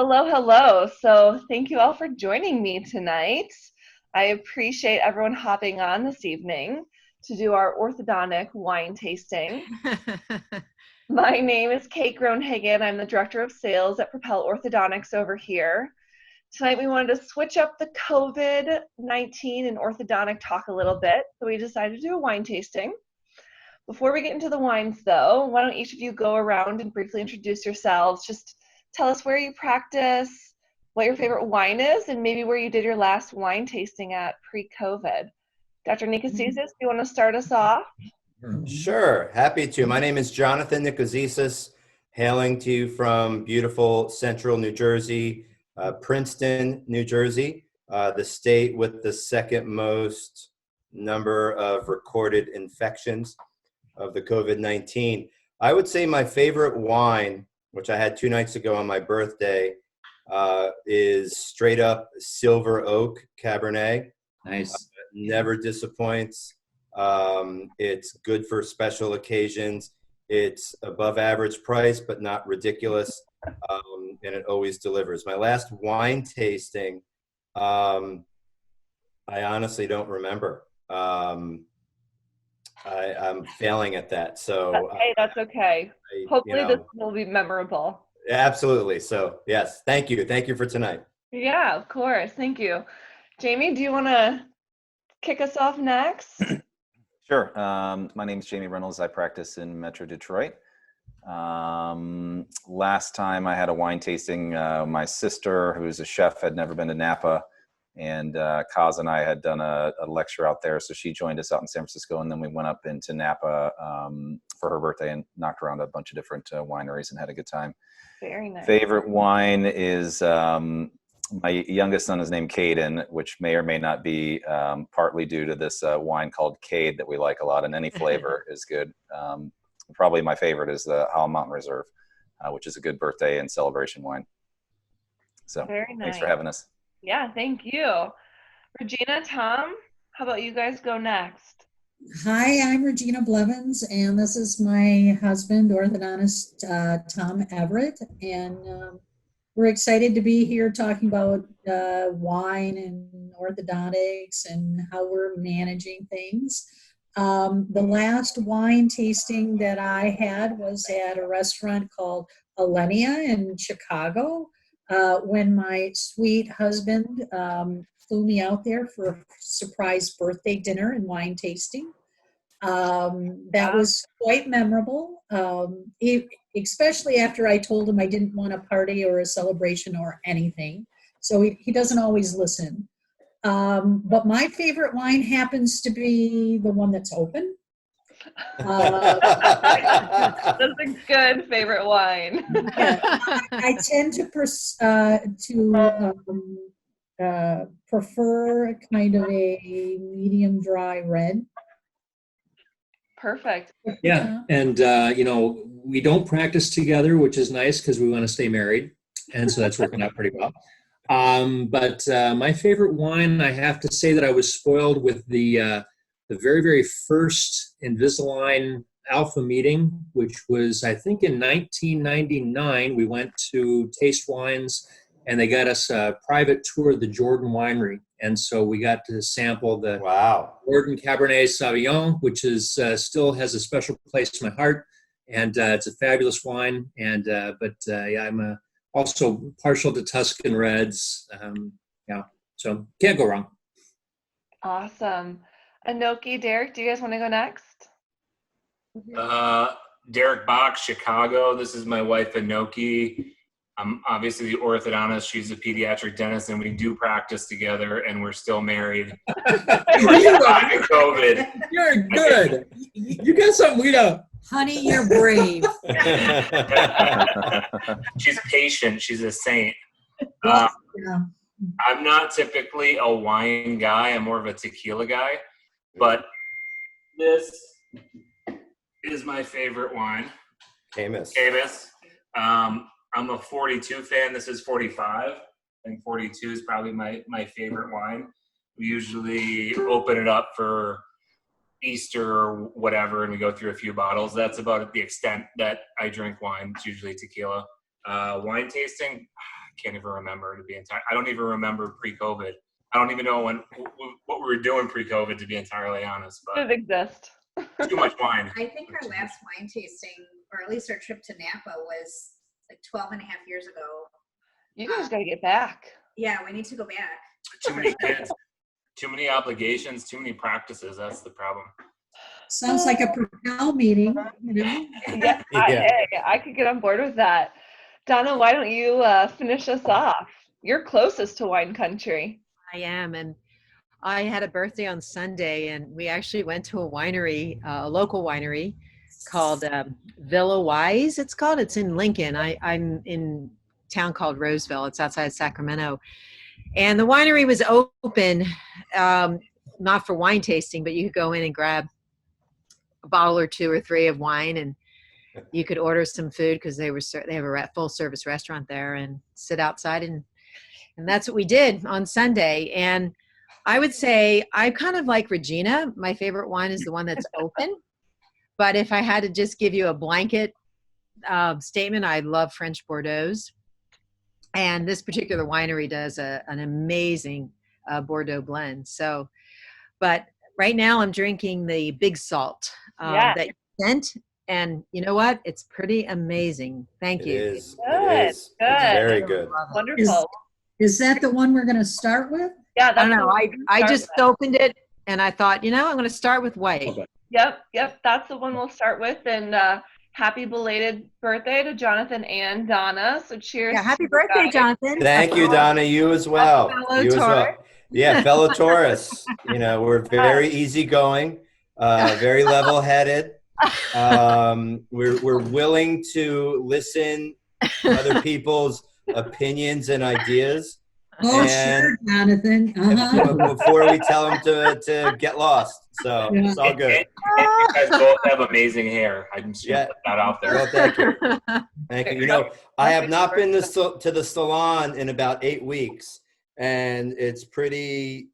Hello, hello. So thank you all for joining me tonight. I appreciate everyone hopping on this evening to do our orthodontic wine tasting. My name is Kate Groenhagen. I'm the Director of Sales at Propel Orthodontics over here. Tonight we wanted to switch up the COVID-19 and orthodontic talk a little bit, so we decided to do a wine tasting. Before we get into the wines though, why don't each of you go around and briefly introduce yourselves. Just tell us where you practice, what your favorite wine is, and maybe where you did your last wine tasting at pre-COVID. Dr. Nicozisis, do you want to start us off? Sure, happy to. My name is Jonathan Nicozisis, hailing to you from beautiful central New Jersey, Princeton, New Jersey, the state with the second most number of recorded infections of the COVID-19. I would say my favorite wine, which I had 2 nights ago on my birthday, is straight up Silver Oak Cabernet. Nice. Never disappoints. It's good for special occasions. It's above average price, but not ridiculous. And it always delivers. My last wine tasting, I honestly don't remember. I'm failing at that. So that's okay. Hopefully this will be memorable. Absolutely. So yes, thank you. Thank you for tonight. Yeah, of course. Thank you. Jamie, do you want to kick us off next? Sure. My name is Jamie Reynolds. I practice in Metro Detroit. Last time I had a wine tasting, my sister, who's a chef, had never been to Napa, and Kaz and I had done a lecture out there, so she joined us out in San Francisco, and then we went up into Napa for her birthday and knocked around a bunch of different wineries and had a good time. Very nice. Favorite wine is my youngest son is named Caden, which may or may not be partly due to this wine called Cade that we like a lot, and any flavor is good. Probably my favorite is the Howell Mountain Reserve, which is a good birthday and celebration wine. So very nice. Thanks for having us. Yeah, thank you. Regina, Tom, how about you guys go next? Hi, I'm Regina Blevins, and this is my husband, orthodontist Tom Everett, and we're excited to be here talking about wine and orthodontics and how we're managing things. The last wine tasting that I had was at a restaurant called Alenia in Chicago when my sweet husband flew me out there for a surprise birthday dinner and wine tasting. That was quite memorable, especially after I told him I didn't want a party or a celebration or anything. So he doesn't always listen. But my favorite wine happens to be the one that's open. That's a good favorite wine. Yeah, I tend to prefer kind of a medium dry red. Perfect. Yeah, and we don't practice together, which is nice because we want to stay married, and so that's working out pretty well. But my favorite wine, I have to say that I was spoiled with the very, very first Invisalign Alpha meeting, which was, I think, in 1999. We went to Taste Wines, and they got us a private tour of the Jordan Winery. And so we got to sample the Jordan Cabernet Sauvignon, which is still has a special place in my heart. And it's a fabulous wine. And I'm also partial to Tuscan Reds. So can't go wrong. Awesome. Anoki, Derek, do you guys want to go next? Derek Bach, Chicago. This is my wife, Anoki. I'm obviously the orthodontist. She's a pediatric dentist, and we do practice together, and we're still married. We're surviving COVID. You're good. You got something we don't. Honey, you're brave. She's patient. She's a saint. Yeah. I'm not typically a wine guy. I'm more of a tequila guy. But this is my favorite wine. Camus. I'm a 42 fan. This is 45. I think 42 is probably my favorite wine. We usually open it up for Easter or whatever, and we go through a few bottles. That's about the extent that I drink wine. It's usually tequila. Wine tasting, can't even remember to be entire. I don't even remember pre-COVID. I don't even know what we were doing pre-COVID, to be entirely honest. But Did it exist? too much wine. I think our last wine tasting, or at least our trip to Napa, was like 12 and a half years ago. You guys got to get back. Yeah, we need to go back. Too many kids, too many obligations, too many practices. That's the problem. Sounds like a Propel meeting, you know? Yeah, I could get on board with that. Donna, why don't you finish us off? You're closest to wine country. I am, and I had a birthday on Sunday, and we actually went to a winery, a local winery called Villa Wise. It's called. It's in Lincoln. I'm in a town called Roseville. It's outside Sacramento, and the winery was open, not for wine tasting, but you could go in and grab a bottle or two or three of wine, and you could order some food because they have a full service restaurant there, and sit outside, and that's what we did on Sunday. And I would say I kind of like Regina. My favorite wine is the one that's open. But if I had to just give you a blanket statement, I love French Bordeaux's. And this particular winery does an amazing Bordeaux blend. So, but right now I'm drinking the Big Salt that you sent. And you know what? It's pretty amazing. Thank you. It is. Good, It is. good. It's very good. Wonderful. Is that the one we're going to start with? Yeah, I that's don't know. the one we'll I start just with. opened it and I thought, I'm going to start with white. Okay. Yep, that's the one we'll start with. And happy belated birthday to Jonathan and Donna. So cheers. Yeah, happy to you birthday, guys. Jonathan. Thank you, Donna. You as well. fellow You as well. Taurus. Yeah, fellow Taurus. We're very easygoing, very level-headed. We're willing to listen to other people's opinions and ideas. Oh, And- sure, Jonathan. Uh-huh. before we tell them to get lost. So Yeah. it's all good. And you guys both have amazing hair. I'm just gonna Yeah. put that out there. Well, thank you. Thank you. I have not been to the salon in about 8 weeks, and it's pretty,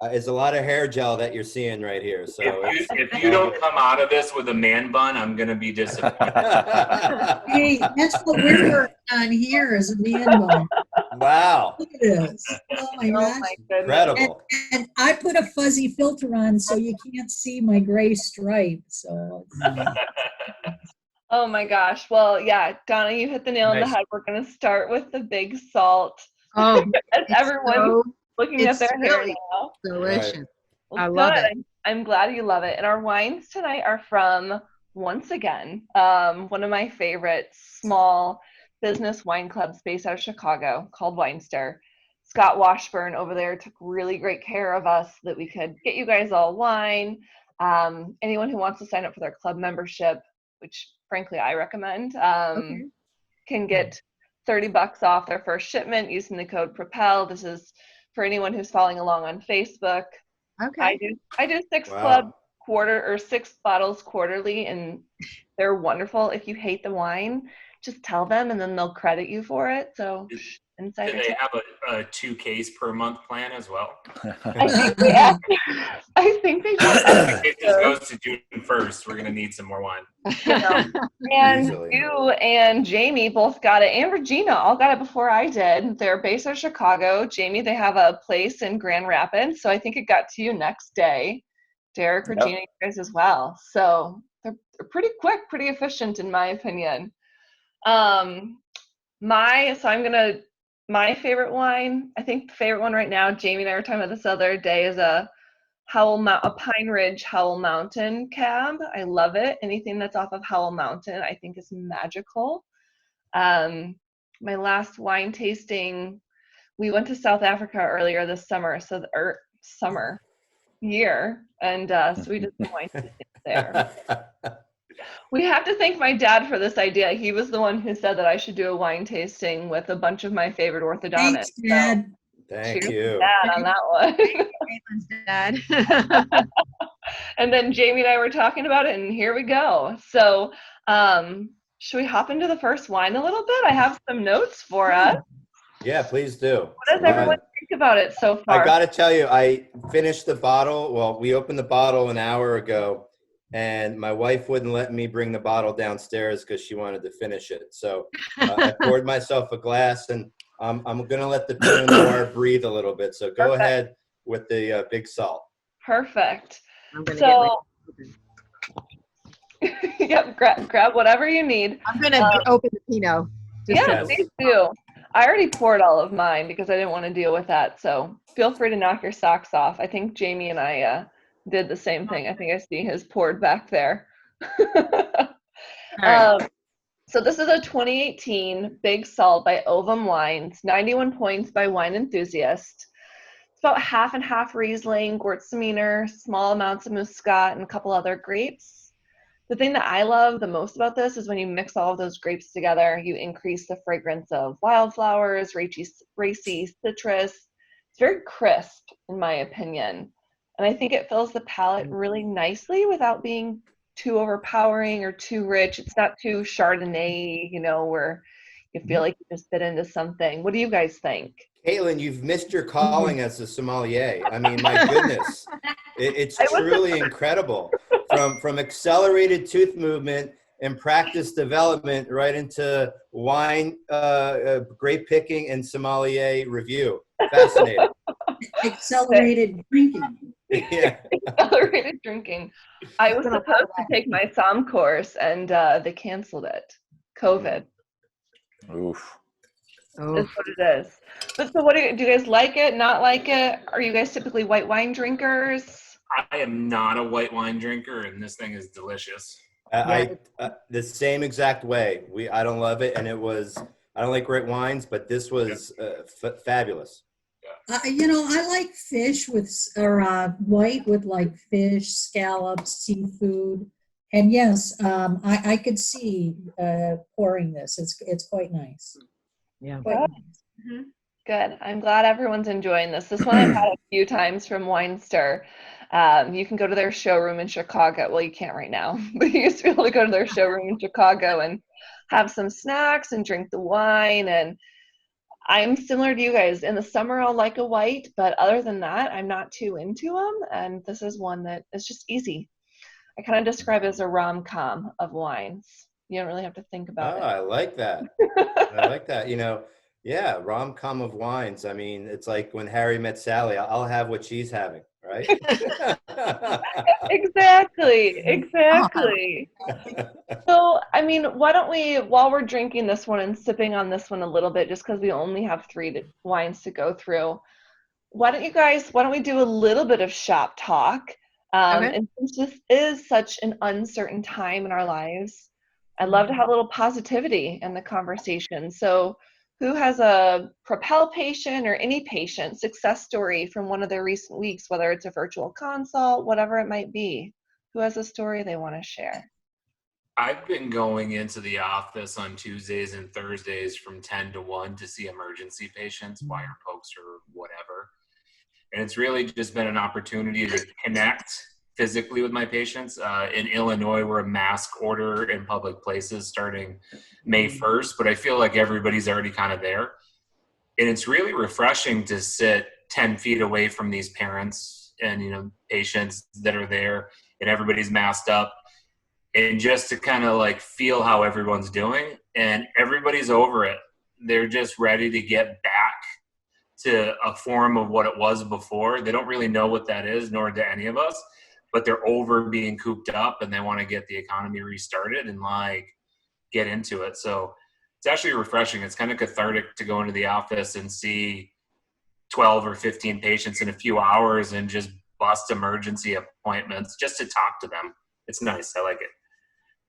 it's a lot of hair gel that you're seeing right here. So If you don't come out of this with a man bun, I'm gonna be disappointed. Hey, that's what we're working on here is a man bun. Wow. Look at this. Oh my Oh gosh. my goodness. Incredible. And I put a fuzzy filter on so you can't see my gray stripe. So Oh my gosh. Well, yeah, Donna, you hit the nail on the Nice. head. We're going to start with the Big Salt. Oh, As it's everyone's looking at it's their hair really now. delicious. Well, I love good. it. I'm glad you love it. And our wines tonight are from, once again, one of my favorite small business wine clubs based out of Chicago called Winester. Scott Washburn over there took really great care of us so that we could get you guys all wine. Anyone who wants to sign up for their club membership, which frankly I recommend, can get $30 off their first shipment using the code Propel. This is for anyone who's following along on Facebook. Okay. I do 6 Wow. club 6 bottles quarterly, and they're wonderful. If you hate the wine, just tell them and then they'll credit you for it. So Do insider they tip. have a 2 case per month plan as well? I think they do. If this goes to June 1st, we're gonna need some more wine. And Easily. you and Jamie both got it, and Regina all got it before I did. They're based out of Chicago. Jamie, they have a place in Grand Rapids, so I think it got to you next day. Derek, Yep. Regina, you guys as well. So they're pretty quick, pretty efficient in my opinion. My favorite wine, I think the favorite one right now, Jamie and I were talking about this the other day, is a Pine Ridge Howell Mountain cab. I love it. Anything that's off of Howell Mountain, I think is magical. My last wine tasting, we went to South Africa earlier this summer, so we did some wine tasting there. We have to thank my dad for this idea. He was the one who said that I should do a wine tasting with a bunch of my favorite orthodontists. thanks, Dad. Thank cheers you. to Dad on that one. Caitlin's dad. And then Jamie and I were talking about it, and here we go. So, should we hop into the first wine a little bit? I have some notes for us. Yeah, please do. What does everyone think about it so far? I got to tell you, I finished the bottle. Well, we opened the bottle an hour ago, and my wife wouldn't let me bring the bottle downstairs because she wanted to finish it. So I poured myself a glass, and I'm going to let the Pinot Noir breathe a little bit. So go Perfect. ahead with the big salt. Perfect. I'm gonna So, yep, grab whatever you need. I'm gonna open the Pinot. Just Yeah, so- please do. I already poured all of mine because I didn't want to deal with that. So feel free to knock your socks off. I think Jamie and I did the same thing. I think I see his poured back there. All right. So this is a 2018 Big Salt by Ovum Wines, 91 points by Wine Enthusiast. It's about half and half Riesling, Gewürztraminer, small amounts of Muscat, and a couple other grapes. The thing that I love the most about this is when you mix all of those grapes together, you increase the fragrance of wildflowers, racy citrus. It's very crisp, in my opinion. And I think it fills the palate really nicely without being too overpowering or too rich. It's not too Chardonnay, where you feel like you just bit into something. What do you guys think? Caitlin, you've missed your calling as a sommelier. I mean, my goodness, it's truly incredible. From accelerated tooth movement and practice development right into wine, grape picking, and sommelier review. Fascinating. Accelerated drinking. Yeah. Accelerated drinking. I was supposed to take my SOM course, and they canceled it. COVID. Oof. Is what it is. But so, do you guys like it? Not like it? Are you guys typically white wine drinkers? I am not a white wine drinker, and this thing is delicious. I the same exact way. I don't love it, and I don't like great wines, but this was fabulous. I like fish or white with like fish, scallops, seafood, and yes, I could see pouring this. It's quite nice. Yeah. Quite nice. Mm-hmm. Good. I'm glad everyone's enjoying this. This one I've had a few times from Wine Stir. You can go to their showroom in Chicago. Well, you can't right now, but you used to be able to go to their showroom in Chicago and have some snacks and drink the wine. And I'm similar to you guys. In the summer, I'll like a white, but other than that, I'm not too into them. And this is one that is just easy. I kind of describe it as a rom-com of wines. You don't really have to think about it. I like that. I like that. Yeah, rom-com of wines. I mean, it's like when Harry met Sally. I'll have what she's having, right? Exactly. So, I mean, why don't we, while we're drinking this one and sipping on this one a little bit, just because we only have three wines to go through, why don't we do a little bit of shop talk? Okay. And since this is such an uncertain time in our lives, I'd love to have a little positivity in the conversation. So, who has a Propel patient or any patient success story from one of their recent weeks, whether it's a virtual consult, whatever it might be? Who has a story they want to share? I've been going into the office on Tuesdays and Thursdays from 10 to 1 to see emergency patients, wire pokes or whatever. And it's really just been an opportunity to connect physically with my patients. In Illinois, we're a mask order in public places starting May 1st, but I feel like everybody's already kind of there. And it's really refreshing to sit 10 feet away from these parents and, patients that are there, and everybody's masked up, and just to kind of like feel how everyone's doing, and everybody's over it. They're just ready to get back to a form of what it was before. They don't really know what that is, nor do any of us, but they're over being cooped up, and they want to get the economy restarted and like get into it. So it's actually refreshing. It's kind of cathartic to go into the office and see 12 or 15 patients in a few hours and just bust emergency appointments just to talk to them. It's nice. I like it.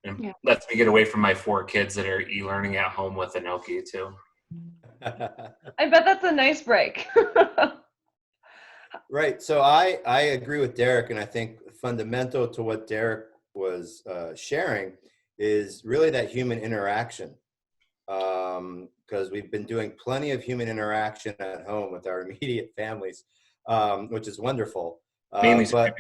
And lets me get away from my 4 kids that are e-learning at home with Inoki too. I bet that's a nice break. Right. So I agree with Derek, and I think fundamental to what Derek was sharing is really that human interaction. Because we've been doing plenty of human interaction at home with our immediate families, which is wonderful. But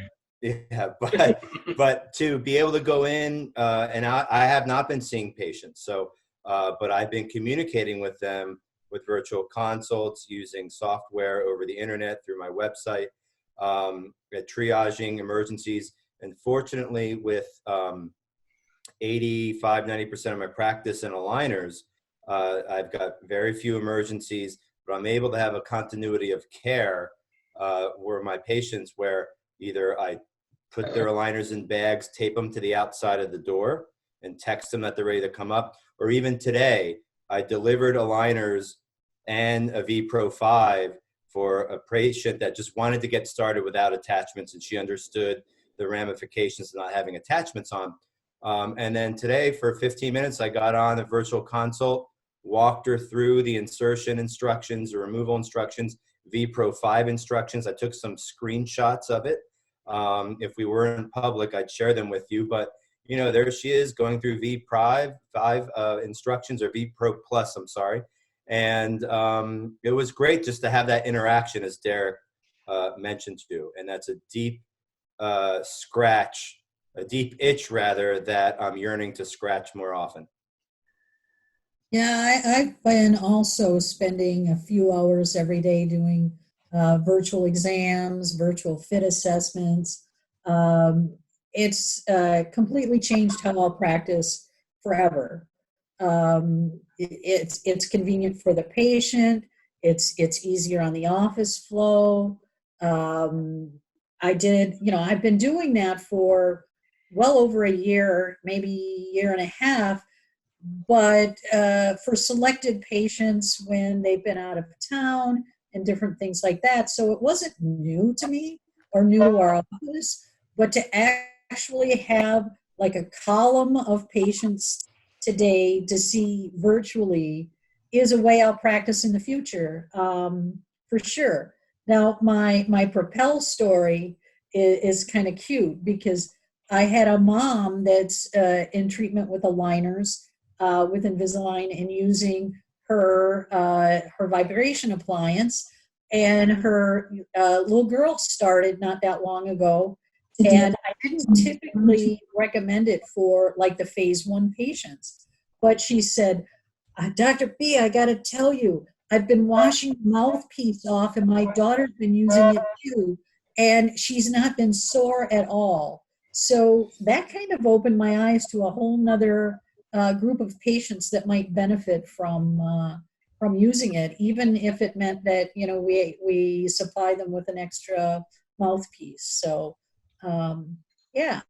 to be able to go in, and I have not been seeing patients, so but I've been communicating with them with virtual consults using software over the internet through my website, triaging emergencies. And fortunately, with 85, 90% of my practice in aligners, I've got very few emergencies, but I'm able to have a continuity of care where my patients, where either I put their aligners in bags, tape them to the outside of the door, and text them that they're ready to come up. Or even today, I delivered aligners and a V Pro 5 for a patient that just wanted to get started without attachments, and she understood the ramifications of not having attachments on. And then today, for 15 minutes, I got on a virtual consult, walked her through the insertion instructions, the removal instructions, V Pro 5 instructions. I took some screenshots of it. If we were in public, I'd share them with you. But, you know, there she is going through V Pro 5 instructions, or V Pro Plus, I'm sorry. And it was great just to have that interaction, as Derek mentioned too. And that's a deep scratch, a deep itch rather, that I'm yearning to scratch more often. Yeah, I've been also spending a few hours every day doing virtual exams, virtual fit assessments. It's completely changed how I'll practice forever. It's convenient for the patient. It's easier on the office flow. I've been doing that for well over a year, maybe year and a half. But for selected patients when they've been out of town and different things like that. So it wasn't new to me or new to our office, but to actually have like a column of patients today to see virtually is a way I'll practice in the future, for sure. Now, my Propel story is kind of cute because I had a mom that's in treatment with aligners, with Invisalign, and using her vibration appliance, and her little girl started not that long ago, and I didn't typically recommend it for like the phase 1 patients, but she said, Dr. B, I got to tell you, I've been washing the mouthpiece off and my daughter's been using it too, and she's not been sore at all. So that kind of opened my eyes to a whole nother group of patients that might benefit from using it, even if it meant that, you know, we supply them with an extra mouthpiece. So yeah,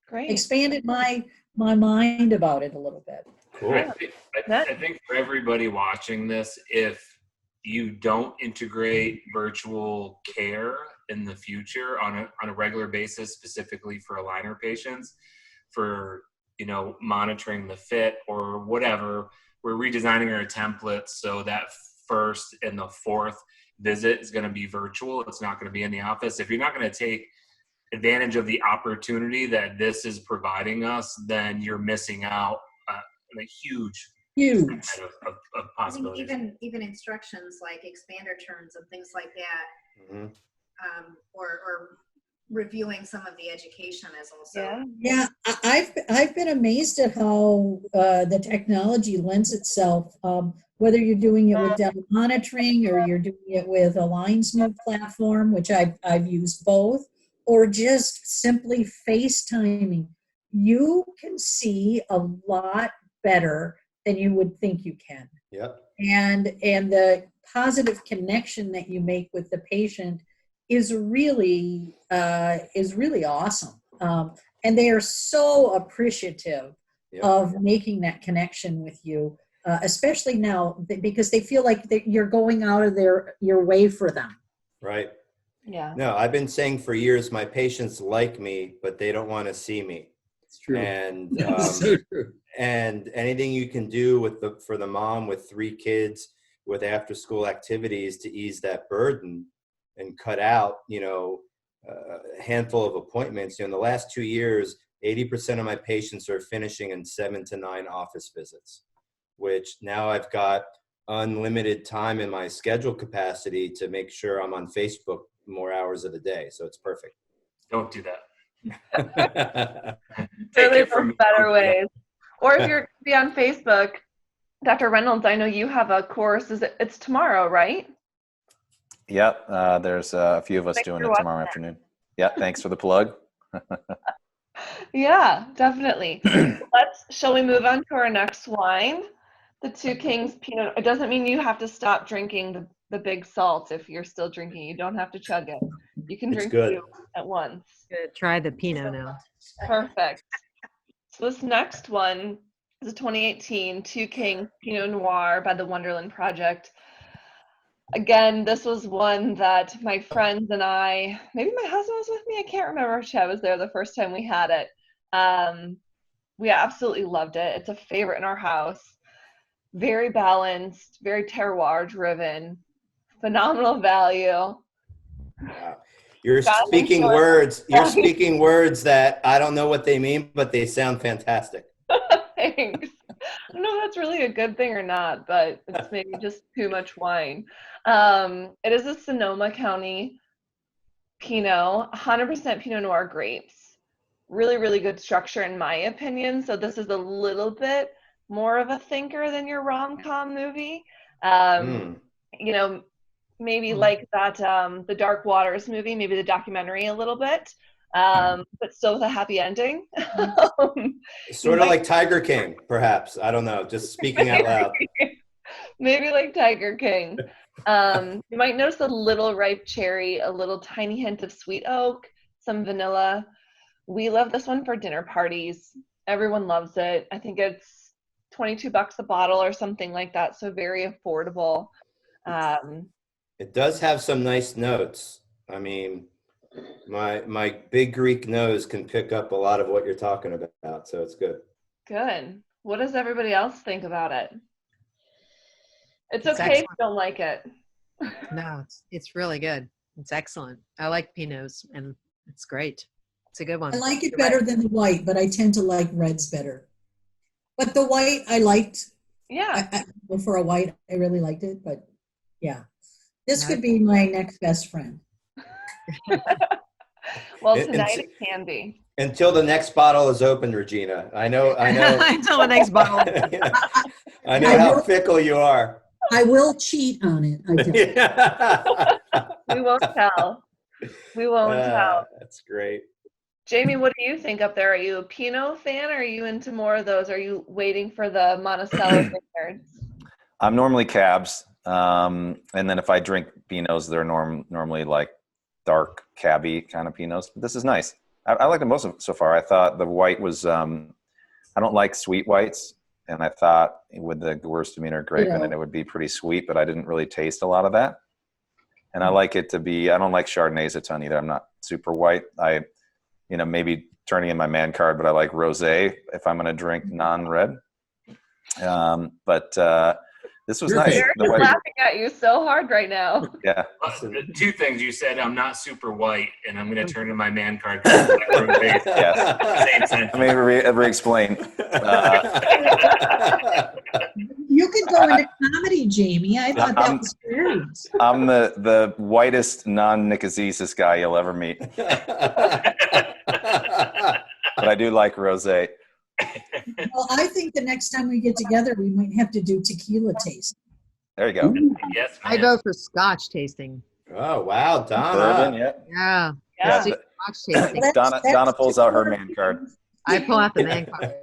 Great. expanded my mind about it a little bit. Cool. I think for everybody watching this, if you don't integrate virtual care in the future on a regular basis, specifically for aligner patients, for, you know, monitoring the fit or whatever, we're redesigning our templates so that first and the fourth visit is going to be virtual. It's not going to be in the office. If you're not going to take advantage of the opportunity that this is providing us, then you're missing out on a huge of possibilities. Even instructions like expander terms and things like that, Mm-hmm. or reviewing some of the education is also. Yeah, I've been amazed at how the technology lends itself, whether you're doing it with dental monitoring or you're doing it with Align's new platform, which I've used both, or just simply FaceTiming. You can see a lot better than you would think you can. Yep. And the positive connection that you make with the patient is really awesome. And they are so appreciative of making that connection with you, especially now because they feel like you're going out of your way for them. Right. Yeah. No, I've been saying for years, my patients like me, but they don't want to see me. It's true. And So true. and anything you can do for the mom with 3 kids with after school activities to ease that burden and cut out, you know, a handful of appointments. You know, in the last 2 years, 80% of my patients are finishing in 7 to 9 office visits, which now I've got unlimited time in my schedule capacity to make sure I'm on Facebook more hours of the day. So it's perfect. Don't do that. Really, there's better ways. Or if you're be on Facebook, Dr. Reynolds, I know you have a course. It's tomorrow, right? Yep. There's a few of us doing it tomorrow afternoon. Yeah. Thanks for the plug. Yeah, definitely. Shall we move on to our next wine? The Two Kings Pinot. It doesn't mean you have to stop drinking the big salt if you're still drinking. You don't have to chug it. You can It's drink good. two at once. Good. Try the Pinot now. Perfect. So this next one is a 2018 Two Kings Pinot Noir by the Wonderland Project. Again, this was one that my friends and I, maybe my husband was with me, I can't remember if I was there the first time we had it. We absolutely loved it. It's a favorite in our house. Very balanced, very terroir driven, phenomenal value. Wow. You're Got speaking into it. words. You're speaking words that I don't know what they mean, but they sound fantastic. Thanks. I don't know if that's really a good thing or not, but it's maybe just too much wine. It is a Sonoma County Pinot, 100% Pinot Noir grapes. Really, really good structure in my opinion. So this is a little bit more of a thinker than your rom-com movie. You know, maybe like that the Dark Waters movie, maybe the documentary a little bit, but still with a happy ending. Sort of like Tiger King, perhaps. I don't know. Just speaking out loud. Maybe like Tiger King. You might notice a little ripe cherry, a little tiny hint of sweet oak, some vanilla. We love this one for dinner parties. Everyone loves it. I think it's $22 a bottle or something like that, so very affordable. It does have some nice notes. I mean, my big Greek nose can pick up a lot of what you're talking about, so it's good. Good. What does everybody else think about it? It's okay excellent. if you don't like it. No, it's really good. It's excellent. I like Pinots, and it's great. It's a good one. I like it better than the white, but I tend to like reds better. But the white I liked. Yeah. For a white, I really liked it, but yeah. This could be my next best friend. Well, tonight it can be. Until the next bottle is opened, Regina. I know. Until the next bottle. I know how fickle you are. I will cheat on it. I do. We won't tell. We won't tell. That's great. Jamie, what do you think up there? Are you a Pinot fan, or are you into more of those? Are you waiting for the Monticello Vineyards? I'm normally cabs, and then if I drink Pinots, they're normally like dark cabby kind of Pinots. But this is nice. I like the most of it so far. I thought the white was. I don't like sweet whites, and I thought with the Gewürztraminer grape in it, it would be pretty sweet, but I didn't really taste a lot of that. And I like it to be. I don't like Chardonnays a ton either. I'm not super white. Maybe turning in my man card, but I like rosé if I'm going to drink non-red. But this was nice. Eric is laughing at you so hard right now. Yeah. Two things you said. I'm not super white, and I'm going to turn in my man card. Yes. Let me re-explain. You could go into comedy, Jamie. I thought that was great. I'm the whitest non-Nicosia guy you'll ever meet. But I do like rosé. Well, I think the next time we get together, we might have to do tequila tasting. There you go. Yes, I go for Scotch tasting. Oh wow, Donna. Bourbon, Yeah. Scotch tasting. Donna pulls out her man card. I pull out the man card.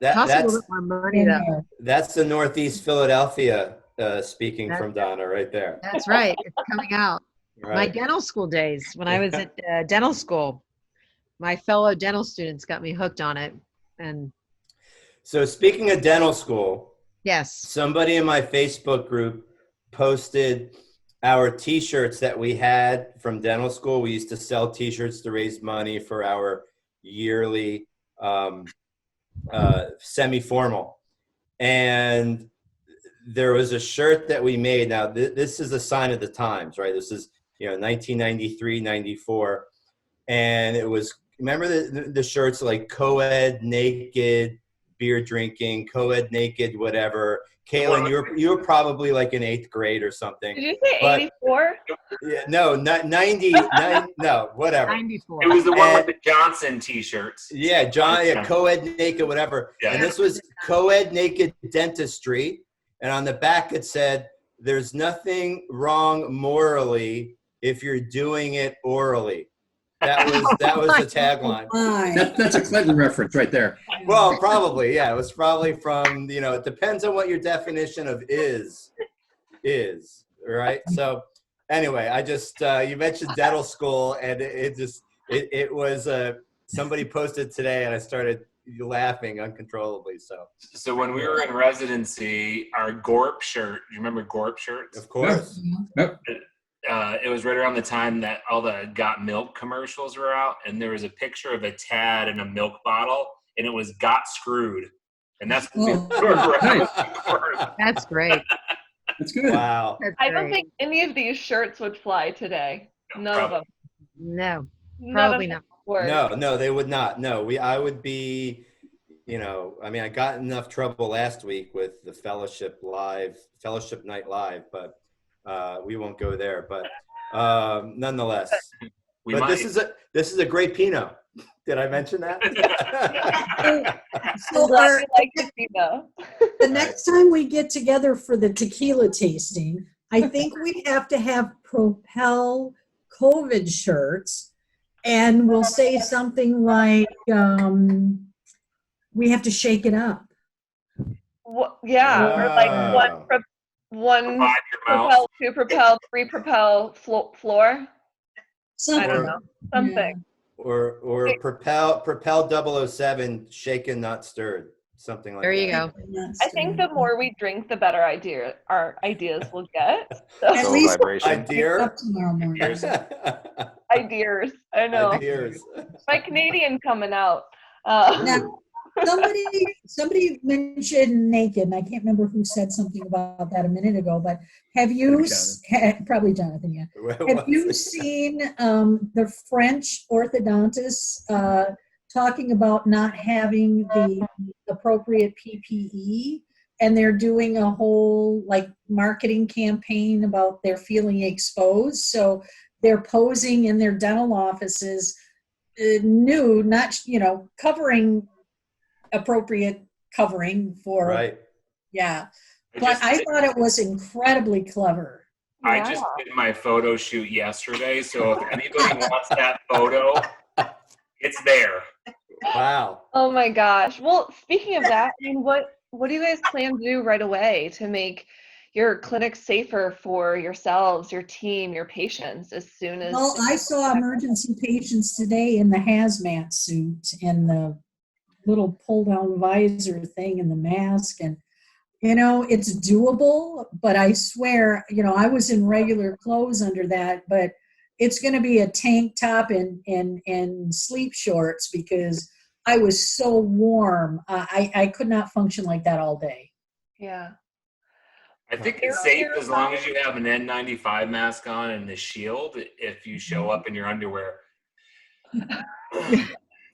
Costs a little bit more money though. That's the Northeast Philadelphia speaking from Donna right there. That's right. It's coming out. Right. My dental school days, when I was at dental school, my fellow dental students got me hooked on it. And so speaking of dental school, yes, somebody in my Facebook group posted our t-shirts that we had from dental school. We used to sell t-shirts to raise money for our yearly semi-formal. And there was a shirt that we made. Now, this is a sign of the times, right? This is, 1993, 94. And it was, remember the shirts like co-ed, naked, beer drinking, co-ed, naked, whatever. Kaylin, you were probably like in 8th grade or something. Did you say 84? Yeah, no, not 90, no, whatever. 94. It was the one with the Johnson t-shirts. Yeah, co-ed, naked, whatever. Yeah. And this was co-ed, naked dentistry. And on the back it said, there's nothing wrong morally if you're doing it orally. That was the tagline. My. That's a Clinton reference right there. Well, probably, yeah. It was probably from, it depends on what your definition of is, right? So anyway, I just, you mentioned dental school, and it was, somebody posted today, and I started laughing uncontrollably, so. So when we were in residency, our Gorp shirt, you remember Gorp shirts? Of course. Yep. It was right around the time that all the Got Milk commercials were out, and there was a picture of a Tad in a milk bottle, and it was Got Screwed. And that's what we were around for. That's great. That's good. Wow. That's I don't great. think any of these shirts would fly today. None of them. No, None probably of not. them would. No, they would not. No, I would be, I got enough trouble last week with the Fellowship Night Live, but we won't go there. But nonetheless, this is a great Pinot. Did I mention that? So Glad you like it, Tina. the next time we get together for the tequila tasting, I think we have to have Propel COVID shirts, and we'll say something like, we have to shake it up. Yeah, or like Wow. one Vibe your mouth. propel, two propel, three propel floor. I Something. don't know. Something. Or Propel 007, shaken, not stirred. Something like There you that. go. I think the more we drink, the better our ideas will get. So, At Soul least vibration. Idea. up tomorrow morning. ideas. I know. Ideas. My Canadian coming out. Now, somebody mentioned naked, and I can't remember who said something about that a minute ago, but have you, probably Jonathan, yeah. Have you seen the French orthodontists talking about not having the appropriate PPE, and they're doing a whole marketing campaign about they're feeling exposed, so they're posing in their dental offices nude, not covering appropriate covering for Right. yeah. But I thought it was incredibly clever. I just did my photo shoot yesterday, so if anybody wants that photo, it's there. Wow. Oh my gosh. Well, speaking of that, what do you guys plan to do right away to make your clinic safer for yourselves, your team, your patients as soon as? Well, I saw emergency patients today in the hazmat suit and the little pull-down visor thing and the mask, and it's doable, but I swear, I was in regular clothes under that, but it's going to be a tank top and sleep shorts because I was so warm. I could not function like that all day. Yeah. I think it's safe as long as you have an N95 mask on and the shield. If you show up in your underwear,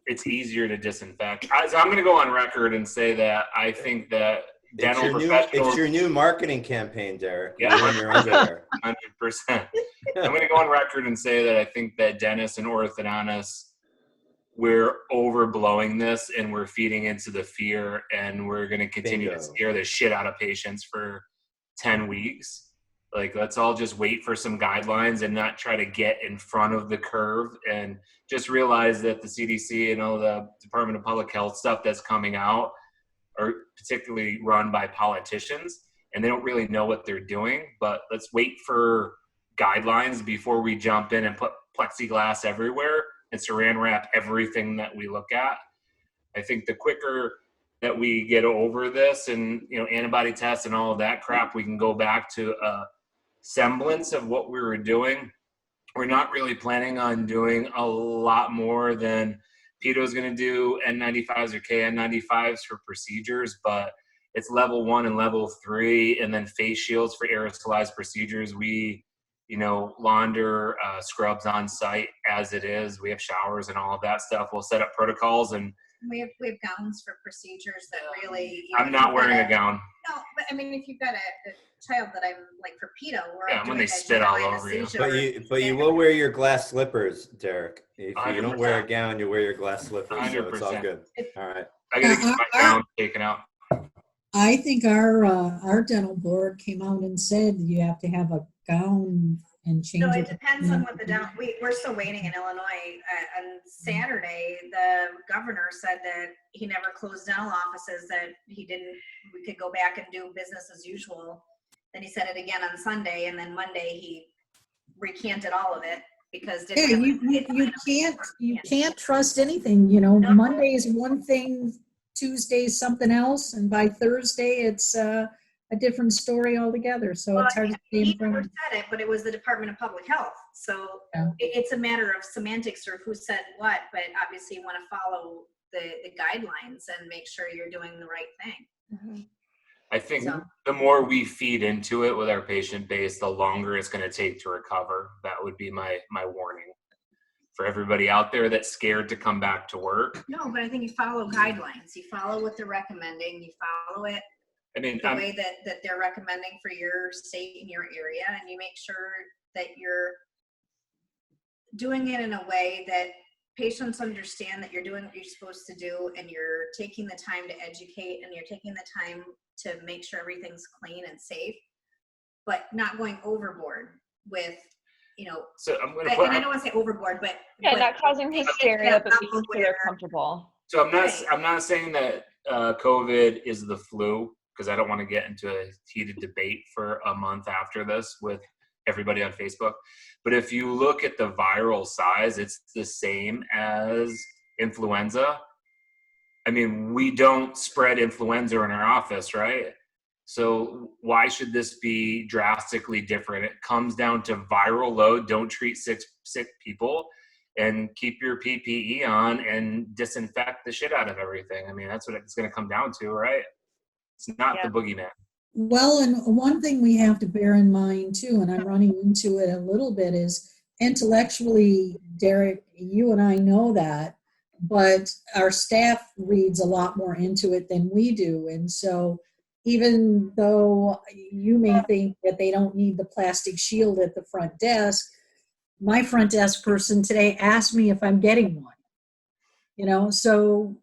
it's easier to disinfect. So I'm going to go on record and say that I think that dental professionals. It's your new marketing campaign, Derek. Yeah, you're in your underwear. 100%. I'm going to go on record and say that I think that dentists and orthodontists, we're overblowing this and we're feeding into the fear, and we're going to continue to scare the shit out of patients for 10 weeks. Let's all just wait for some guidelines and not try to get in front of the curve, and just realize that the CDC and all the Department of Public Health stuff that's coming out are particularly run by politicians, and they don't really know what they're doing. But let's wait for guidelines before we jump in and put plexiglass everywhere and saran wrap everything that we look at. I think the quicker that we get over this and, antibody tests and all of that crap, we can go back to a semblance of what we were doing. We're not really planning on doing a lot more than Pito's going to do N95s or KN95s for procedures, but it's level 1 and level 3, and then face shields for aerosolized procedures. We, launder scrubs on site as it is. We have showers and all of that stuff. We'll set up protocols, and we have gowns for procedures that really. I'm not wearing a gown. No, but if you've got a child that I'm for Pito, when they spit all over you. But you will wear your glass slippers, Derek. If you 100%. don't wear a gown, you wear your glass slippers. 100%. So it's all good. All right. I gotta get my gown taken out. I think our dental board came out and said you have to have a gown and change No, it. it depends on what we're still waiting in Illinois. On Saturday, the governor said that he never closed dental offices, that we could go back and do business as usual. Then he said it again on Sunday, and then Monday he recanted all of it because Yeah, you can't trust anything, No. Monday is one thing, Tuesday is something else, and by Thursday it's a different story altogether. So it's hard to say He anything. never said it, but it was the Department of Public Health. So Yeah. it's a matter of semantics or who said what, but obviously you want to follow the guidelines and make sure you're doing the right thing. I think So- the more we feed into it with our patient base, the longer it's going to take to recover. That would be my warning for everybody out there that's scared to come back to work. No, but I think you follow guidelines. You follow what they're recommending. You follow it I mean, the way that they're recommending for your state and your area, and you make sure that you're doing it in a way that patients understand that you're doing what you're supposed to do, and you're taking the time to educate, and you're taking the time to make sure everything's clean and safe, but not going overboard with, so I'm going to and put. I don't want to say overboard, but not causing hysteria, but making sure they're comfortable. So I'm not saying that COVID is the flu, because I don't want to get into a heated debate for a month after this with everybody on Facebook. But if you look at the viral size, it's the same as influenza. I mean, we don't spread influenza in our office, right? So why should this be drastically different? It comes down to viral load. Don't treat sick people, and keep your PPE on and disinfect the shit out of everything. I mean, that's what it's going to come down to, right? It's not the boogeyman. Well, and one thing we have to bear in mind too, and I'm running into it a little bit, is intellectually, Derek, you and I know that, but our staff reads a lot more into it than we do. And so even though you may think that they don't need the plastic shield at the front desk, my front desk person today asked me if I'm getting one, so.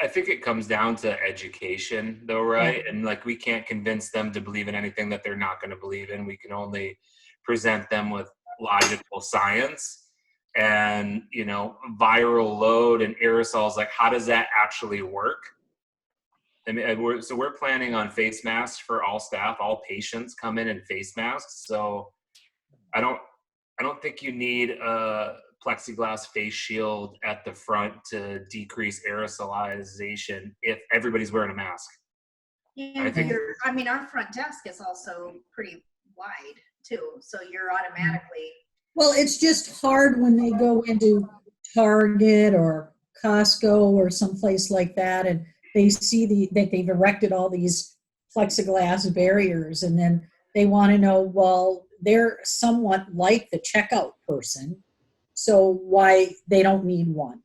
I think it comes down to education though, right? And like, we can't convince them to believe in anything that they're not going to believe in. We can only present them with logical science and, viral load and aerosols. Like, how does that actually work? I mean, we're planning on face masks for all staff. All patients come in face masks. So I don't think you need a plexiglass face shield at the front to decrease aerosolization if everybody's wearing a mask. Yeah, our front desk is also pretty wide too, so you're automatically. Well, it's just hard when they go into Target or Costco or someplace like that, and they see that they've erected all these plexiglass barriers, and then they want to know, well, they're somewhat like the checkout person, so why they don't need one.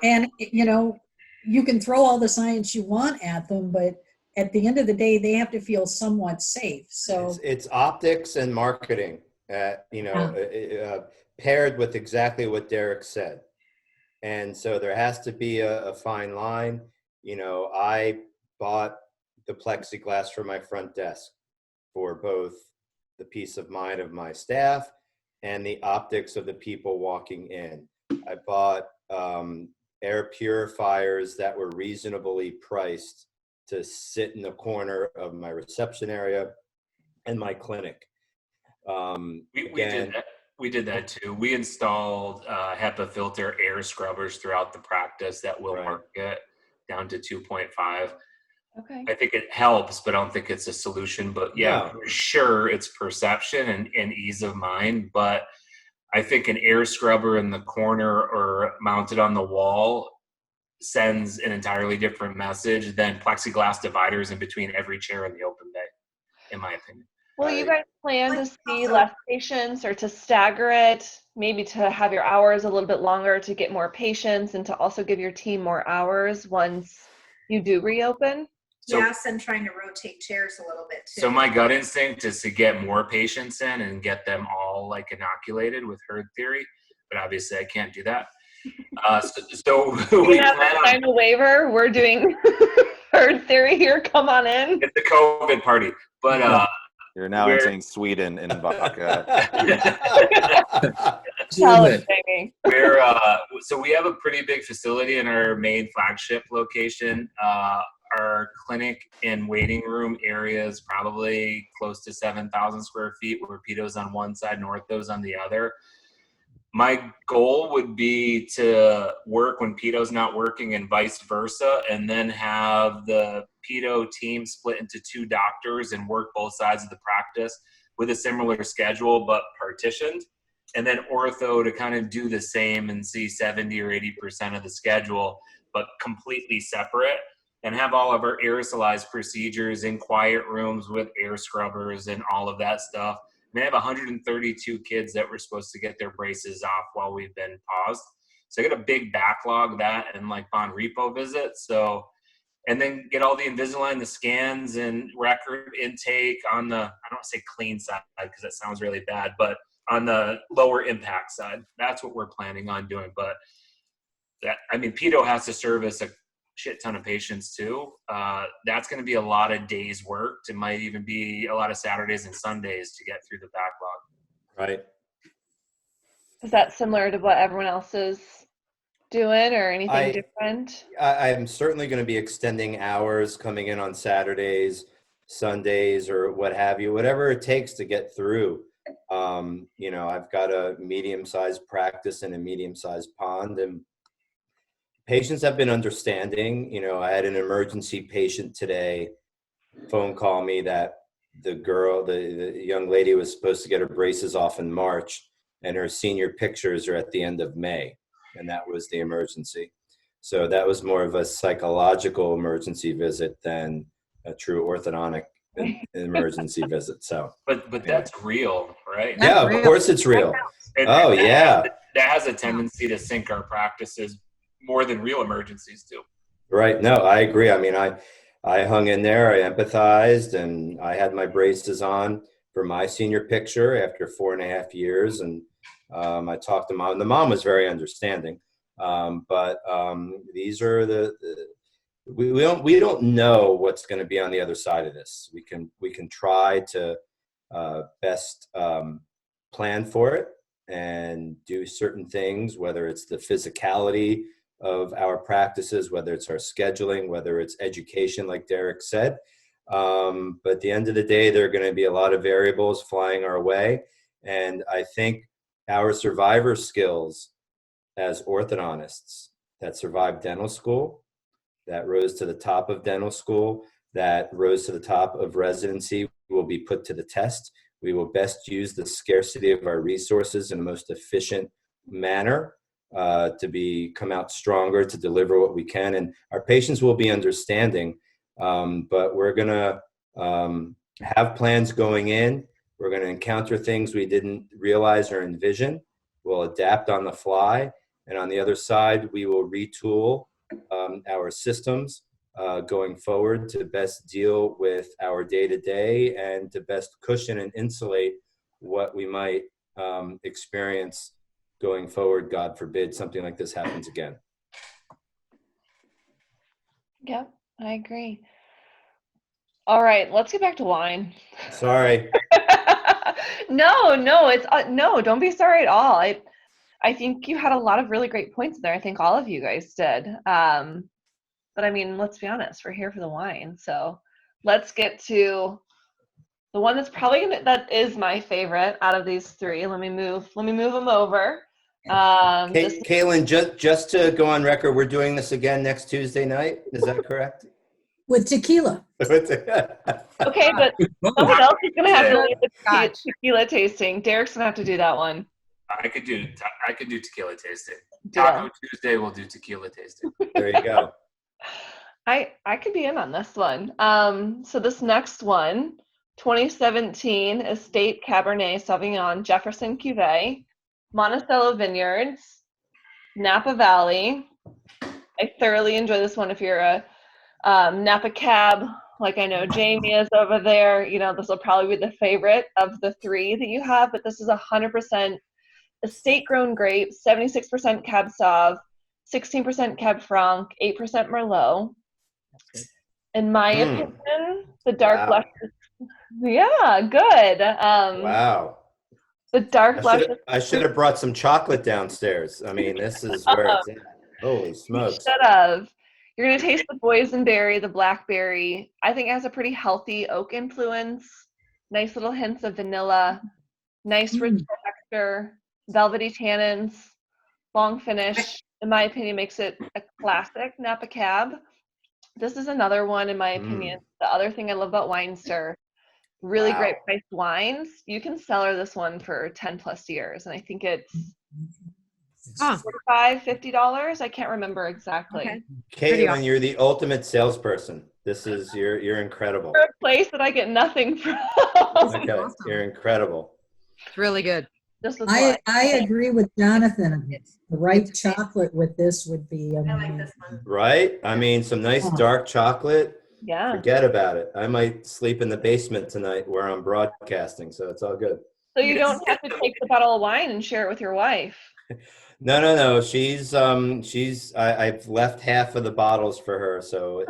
And, you can throw all the science you want at them, but at the end of the day, they have to feel somewhat safe. So it's optics and marketing, paired with exactly what Derek said. And so there has to be a fine line. I bought the plexiglass for my front desk for both the peace of mind of my staff and the optics of the people walking in. I bought air purifiers that were reasonably priced to sit in the corner of my reception area and my clinic. We did that too. We installed HEPA filter air scrubbers throughout the practice that will market down to 2.5. Okay. I think it helps, but I don't think it's a solution. But for sure, it's perception and ease of mind. But I think an air scrubber in the corner or mounted on the wall sends an entirely different message than plexiglass dividers in between every chair in the open bay, in my opinion. Will you guys plan to see less patients, or to stagger it, maybe to have your hours a little bit longer to get more patients and to also give your team more hours once you do reopen? So, yes, and trying to rotate chairs a little bit too. So my gut instinct is to get more patients in and get them all like inoculated with herd theory, but obviously I can't do that. So we have to sign a waiver. We're doing herd theory here. Come on in. It's the COVID party, but You're now We're- entering Sweden in vodka. Tell Good. us, Jamie. We're so we have a pretty big facility in our main flagship location. Our clinic and waiting room area is probably close to 7,000 square feet, where pedo's on one side and ortho's on the other. My goal would be to work when pedo's not working and vice versa, and then have the pedo team split into 2 doctors and work both sides of the practice with a similar schedule but partitioned. And then ortho to kind of do the same and see 70 or 80% of the schedule, but completely separate, and have all of our aerosolized procedures in quiet rooms with air scrubbers and all of that stuff. I have 132 kids that were supposed to get their braces off while we've been paused. So I got a big backlog of that and like on repo visits. So, and then get all the Invisalign, the scans and record intake on the, I don't want to say clean side because that sounds really bad, but on the lower impact side. That's what we're planning on doing. But that, I mean, pedo has to service a shit ton of patients too. That's going to be a lot of days worked. It might even be a lot of Saturdays and Sundays to get through the backlog. Right. Is that similar to what everyone else is doing or anything different? I'm certainly going to be extending hours, coming in on Saturdays, Sundays, or what have you, whatever it takes to get through. You know, I've got a medium-sized practice and a medium-sized pond, and patients have been understanding. You know, I had an emergency patient today phone call me that the girl, the young lady was supposed to get her braces off in March, and her senior pictures are at the end of May, and that was the emergency. So that was more of a psychological emergency visit than a true orthodontic emergency visit. So, But that's real, right? yeah, of course it's real. Oh, yeah. That has a tendency to sink our practices more than real emergencies do. Right. No, I agree. I mean, I hung in there, I empathized, and I had my braces on for my senior picture after 4.5 years. And I talked to mom. The mom was very understanding. But these are we don't know what's going to be on the other side of this. We can try to best plan for it and do certain things, whether it's the physicality of our practices, whether it's our scheduling, whether it's education, like Derek said. But at the end of the day, there are going to be a lot of variables flying our way. And I think our survivor skills as orthodontists that survived dental school, that rose to the top of dental school, that rose to the top of residency, will be put to the test. We will best use the scarcity of our resources in the most efficient manner to come out stronger, to deliver what we can. And our patients will be understanding, but we're going to have plans going in. We're going to encounter things we didn't realize or envision. We'll adapt on the fly. And on the other side, we will retool our systems going forward to best deal with our day-to-day and to best cushion and insulate what we might experience going forward. God forbid something like this happens again. Yep, I agree. All right, let's get back to wine. Sorry. No, it's no, don't be sorry at all. I think you had a lot of really great points there. I think all of you guys did. But I mean, let's be honest, we're here for the wine. So let's get to the one that's that is my favorite out of these three. Let me move them over. Kaylin, just to go on record, we're doing this again next Tuesday night. Is that correct? With tequila. Okay, but someone else is going to have to lead the tequila tasting. Derek's going to have to do that one. I could do tequila tasting. Deal. Taco Tuesday, we'll do tequila tasting. There you go. I could be in on this one. So this next one, 2017 Estate Cabernet Sauvignon Jefferson Cuvee, Monticello Vineyards, Napa Valley. I thoroughly enjoy this one. If you're a Napa cab, like I know Jamie is over there, you know, this will probably be the favorite of the three that you have, but this is 100% estate-grown grapes, 76% Cab Sauv, 16% Cab Franc, 8% Merlot. In my opinion, the dark Yeah, good. Wow. The dark luscious I should have brought some chocolate downstairs. I mean, this is where it's at. Holy you smokes. should have. You're gonna taste the boysenberry, the blackberry. I think it has a pretty healthy oak influence. Nice little hints of vanilla. Nice rich Mm. texture. Velvety tannins. Long finish. In my opinion, makes it a classic Napa Cab. This is another one, in my opinion. The other thing I love about Weinster, really great Wow. priced wines. You can cellar this one for 10 plus years, and I think it's Huh. $45, $50. I can't remember exactly. Okay. Pretty Caitlin, you're the ultimate salesperson. This is you're incredible. For a place that I get nothing from. Okay, you're incredible. It's really good. This is why. I agree with Jonathan. The right chocolate with this would be I like amazing. this one. Right? I mean, some nice dark chocolate. Yeah. Forget about it. I might sleep in the basement tonight where I'm broadcasting, so it's all good. So you don't have to take the bottle of wine and share it with your wife. No. I've left half of the bottles for her, so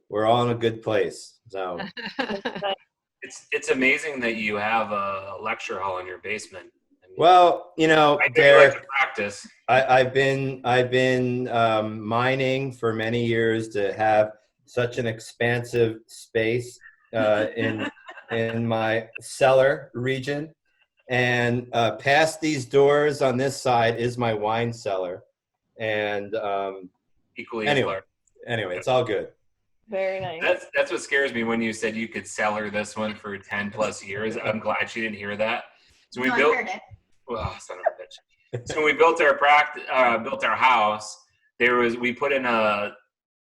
we're all in a good place. So It's amazing that you have a lecture hall in your basement. I mean, well, I know you like Derek, to practice. I've been mining for many years to have such an expansive space in my cellar region, and past these doors on this side is my wine cellar, and Equally anyway, it's all good. Very nice. That's what scares me when you said you could cellar this one for 10 plus years. I'm glad she didn't hear that. So we No, I built. heard it. Well, son of a bitch. So when we built our house, we put in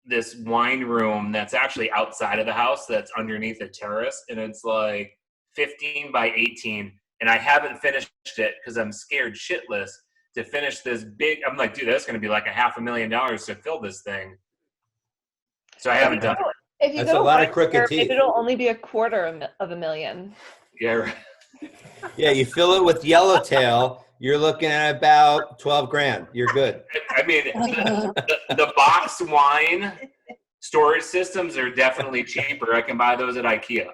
this wine room that's actually outside of the house that's underneath a terrace, and it's like 15 by 18, and I haven't finished it because I'm scared shitless to finish this big. I'm like, dude, that's going to be like $500,000 to fill this thing. So I haven't done it. If you That's go a to lot of Weinster, crooked teeth. maybe it'll only be $250,000. Yeah, right. Yeah, you fill it with yellowtail, you're looking at about 12 grand. You're good. I mean, the box wine storage systems are definitely cheaper. I can buy those at IKEA.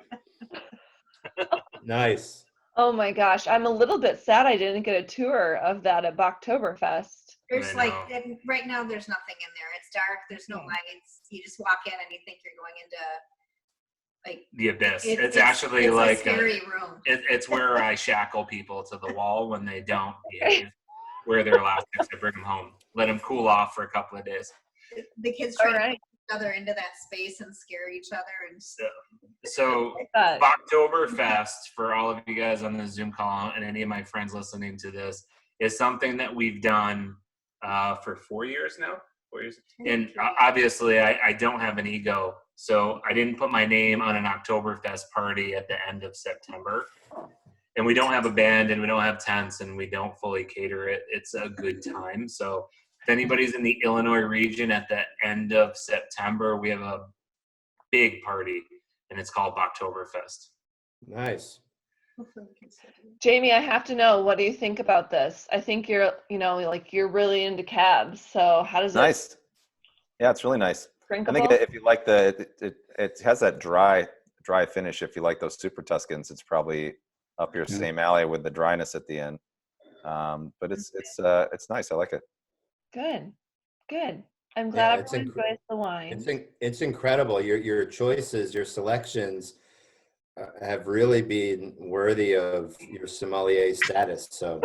Nice. Oh my gosh, I'm a little bit sad I didn't get a tour of that at Boktoberfest. There's I like, know. right now, there's nothing in there. It's dark. There's no lights. You just walk in and you think you're going into like The abyss. it- It's actually it's like a scary room. it's where I shackle people to the wall when they don't behave. Wear their elastics, I bring them home, let them cool off for a couple of days. The kids All try to right. put each other into that space and scare each other. And So But Boktoberfest, for all of you guys on the Zoom call and any of my friends listening to this, is something that we've done for 4 years now. 4 years. And obviously, I don't have an ego, so I didn't put my name on an Oktoberfest party at the end of September. And we don't have a band, and we don't have tents, and we don't fully cater it. It's a good time. So if anybody's in the Illinois region at the end of September, we have a big party, and it's called Boktoberfest. Nice. Jamie, I have to know, what do you think about this? I think you're really into cabs. So how does Nice. Yeah, it's really nice. I drinkable? think if you like it has that dry finish. If you like those Super Tuscans, it's probably up your same alley with the dryness at the end. But it's nice. I like it. Good. I'm Yeah, glad it's everyone enjoys the wine. It's incredible. Your choices, your selections have really been worthy of your sommelier status. So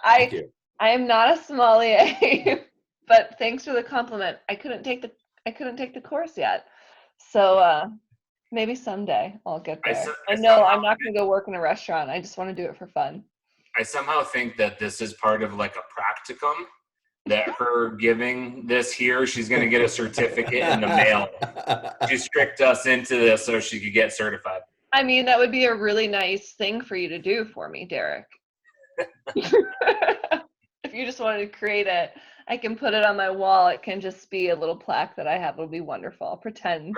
thank you. I am not a sommelier, but thanks for the compliment. I couldn't take the course yet. So maybe someday I'll get there. I know I'm not going to go work in a restaurant. I just want to do it for fun. I somehow think that this is part of like a practicum, that her giving this here, she's going to get a certificate in the mail. She tricked us into this so she could get certified. I mean, that would be a really nice thing for you to do for me, Derek. If you just wanted to create it, I can put it on my wall. It can just be a little plaque that I have. It'll be wonderful. I'll pretend.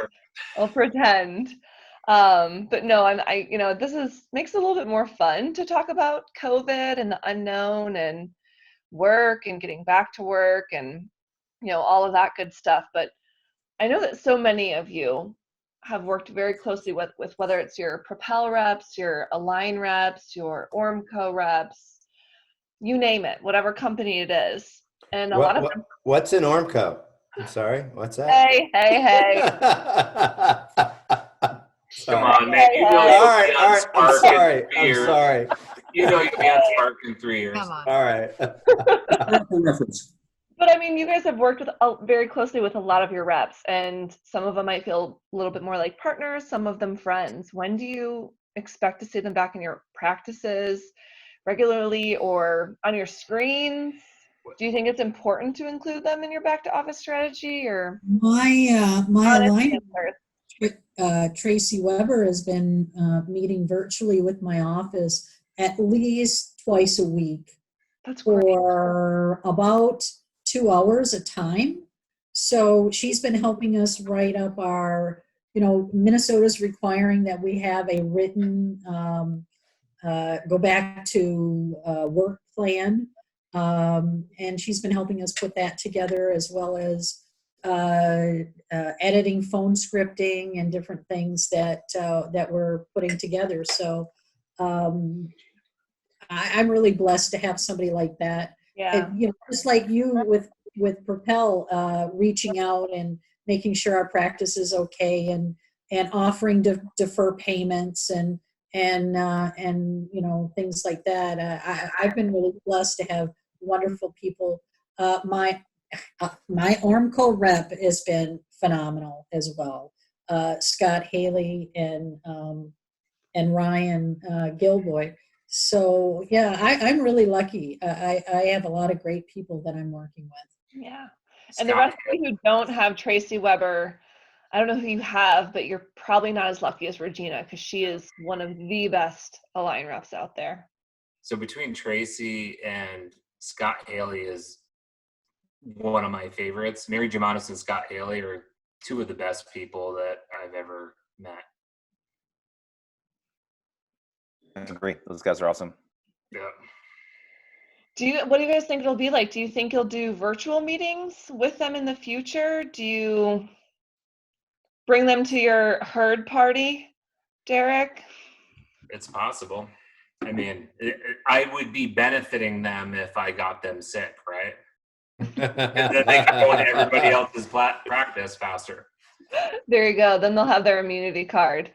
But no, this makes it a little bit more fun to talk about COVID and the unknown and work and getting back to work and all of that good stuff. But I know that so many of you have worked very closely with whether it's your Propel reps, your Align reps, your Ormco reps, you name it, whatever company it is. And a lot of them, What's an Ormco? I'm sorry, what's that? hey. Come Sorry. on, man. You know Hey, you'll All be right, on I'm Spark sorry. in 3 I'm years. sorry. You know you'll be on Spark in 3 years. Come on. All right. Reference. But I mean, you guys have worked with very closely with a lot of your reps, and some of them might feel a little bit more like partners, some of them friends. When do you expect to see them back in your practices regularly or on your screens? Do you think it's important to include them in your back to office strategy, or My honest alignment, answers? Tracy Weber, has been meeting virtually with my office at least twice a week That's great. for about 2 hours a time. So she's been helping us write up our, Minnesota's requiring that we have a written go back to work plan. And she's been helping us put that together, as well as editing phone scripting and different things that we're putting together. So I'm really blessed to have somebody like that. Yeah. And, just like you with Propel, reaching out and making sure our practice is okay, and offering to defer payments and things like that. I've been really blessed to have wonderful people. My Ormco rep has been phenomenal as well. Scott Haley and Ryan Gilboy. So yeah, I'm really lucky. I have a lot of great people that I'm working with. Yeah. And the rest of you who don't have Tracy Weber, I don't know who you have, but you're probably not as lucky as Regina, because she is one of the best Align reps out there. So between Tracy and Scott Haley is one of my favorites. Mary Jamanis and Scott Haley are two of the best people that I've ever met. I agree. Those guys are awesome. Yeah. What do you guys think it'll be like? Do you think you'll do virtual meetings with them in the future? Do you bring them to your herd party, Derek? It's possible. I mean, I would be benefiting them if I got them sick, right? And then they can go into everybody else's practice faster. There you go. Then they'll have their immunity card.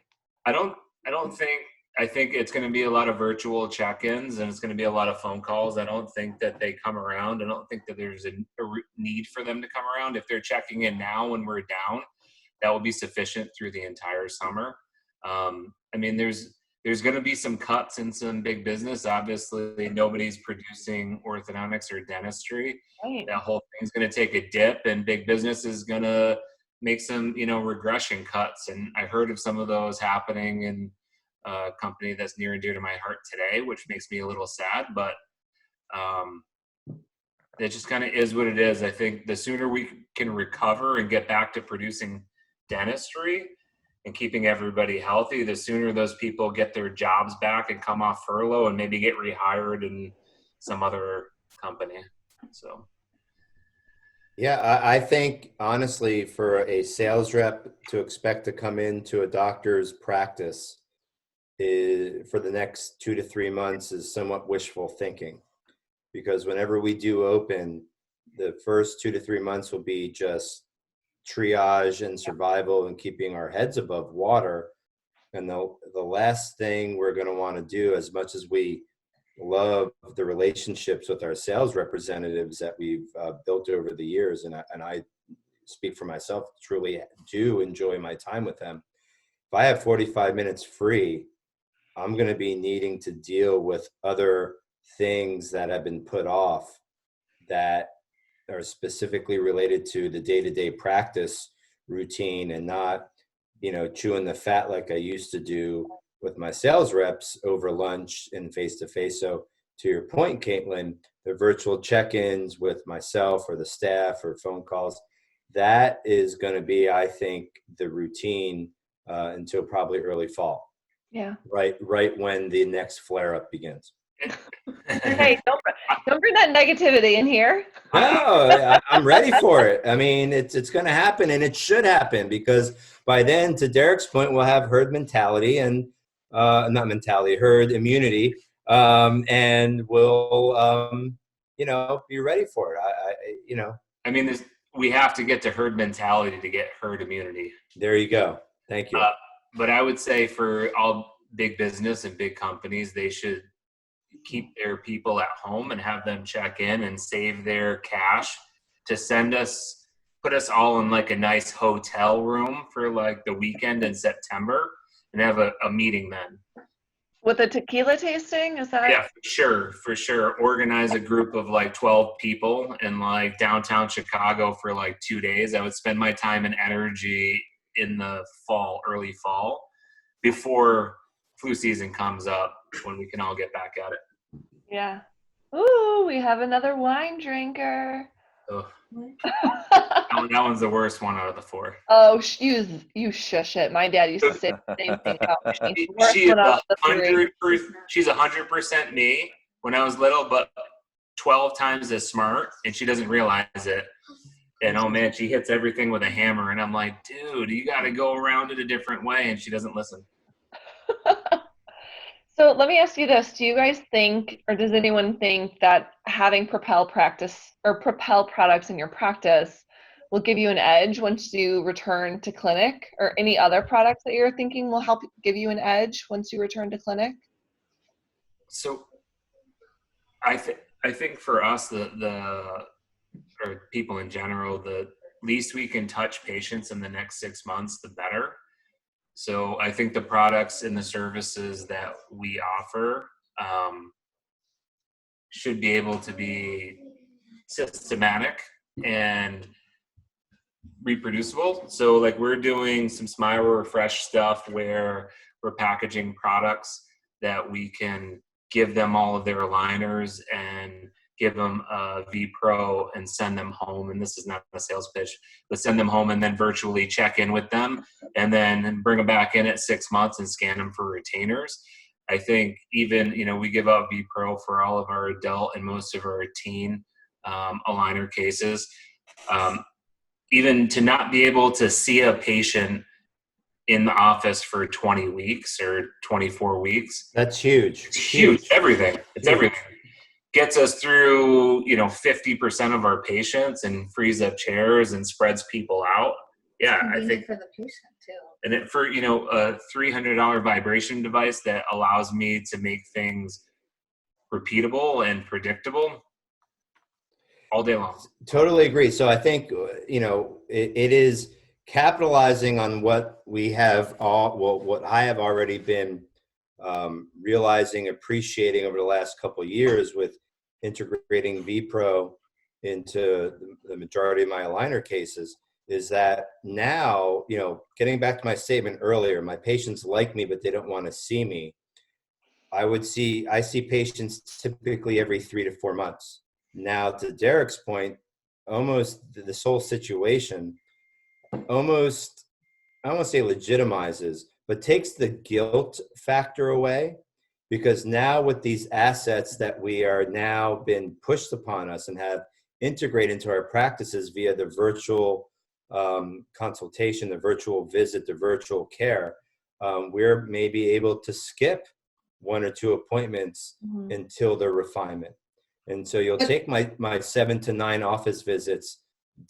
I think it's going to be a lot of virtual check-ins, and it's going to be a lot of phone calls. I don't think that they come around. I don't think that there's a need for them to come around. If they're checking in now when we're down, that will be sufficient through the entire summer. I mean, there's going to be some cuts in some big business. Obviously, nobody's producing orthodontics or dentistry. Right. That whole thing's going to take a dip, and big business is going to make some, regression cuts. And I heard of some of those happening in a company that's near and dear to my heart today, which makes me a little sad, but it just kind of is what it is. I think the sooner we can recover and get back to producing dentistry and keeping everybody healthy, the sooner those people get their jobs back and come off furlough and maybe get rehired in some other company. So Yeah, I think honestly, for a sales rep to expect to come into a doctor's practice for the next 2 to 3 months is somewhat wishful thinking, because whenever we do open, the first 2 to 3 months will be just triage and survival and keeping our heads above water. And the last thing we're going to want to do, as much as we love the relationships with our sales representatives that we've built over the years, and I speak for myself, truly do enjoy my time with them. If I have 45 minutes free, I'm going to be needing to deal with other things that have been put off that are specifically related to the day-to-day practice routine, and not, chewing the fat like I used to do with my sales reps over lunch and face-to-face. So to your point, Caitlin, the virtual check-ins with myself or the staff or phone calls, that is going to be, I think, the routine until probably early fall. Yeah. Right when the next flare-up begins. Hey, don't bring that negativity in here. No, I'm ready for it. I mean, it's going to happen, and it should happen, because by then, to Derek's point, we'll have herd mentality and not mentality, herd immunity, and we'll be ready for it. I mean, we have to get to herd mentality to get herd immunity. There you go. Thank you. But I would say for all big business and big companies, they should keep their people at home and have them check in and save their cash to put us all in like a nice hotel room for like the weekend in September and have a meeting then. With a tequila tasting, is that? Yeah, for sure. Organize a group of like 12 people in like downtown Chicago for like 2 days. I would spend my time and energy in the early fall, before flu season comes up, when we can all get back at it. Yeah. Ooh, we have another wine drinker. Ugh. That one's the worst one out of the 4. Oh, you shush it. My dad used to say the same thing about me. She's 100% me when I was little, but 12 times as smart, and she doesn't realize it. And oh man, she hits everything with a hammer, and I'm like, dude, you got to go around it a different way, and she doesn't listen. So let me ask you this. Do you guys think, or does anyone think, that having Propel products in your practice will give you an edge once you return to clinic, or any other products that you're thinking will help give you an edge once you return to clinic? So I think for us, or people in general, the least we can touch patients in the next 6 months, the better. So I think the products and the services that we offer should be able to be systematic and reproducible. So like, we're doing some Smile Refresh stuff where we're packaging products that we can give them all of their aligners and give them a V Pro and send them home. And this is not a sales pitch, but send them home and then virtually check in with them and then bring them back in at 6 months and scan them for retainers. I think even, we give out V Pro for all of our adult and most of our teen aligner cases. Even to not be able to see a patient in the office for 20 weeks or 24 weeks. That's huge. It's huge. Everything. It's everything. Gets us through, 50% of our patients and frees up chairs and spreads people out. Yeah, I think for the patient too. And then for, a $300 vibration device that allows me to make things repeatable and predictable all day long. Totally agree. So I think, it is capitalizing on what we have what I have already been realizing, appreciating over the last couple of years with integrating V-Pro into the majority of my aligner cases, is that now, getting back to my statement earlier, my patients like me, but they don't want to see me. I see patients typically every 3 to 4 months. Now, to Derek's point, almost this whole situation almost, I don't want to say legitimizes, but takes the guilt factor away, because now with these assets that we are now been pushed upon us and have integrated into our practices via the virtual consultation, the virtual visit, the virtual care, we're maybe able to skip 1 or 2 appointments until the refinement. And so you'll take my 7 to 9 office visits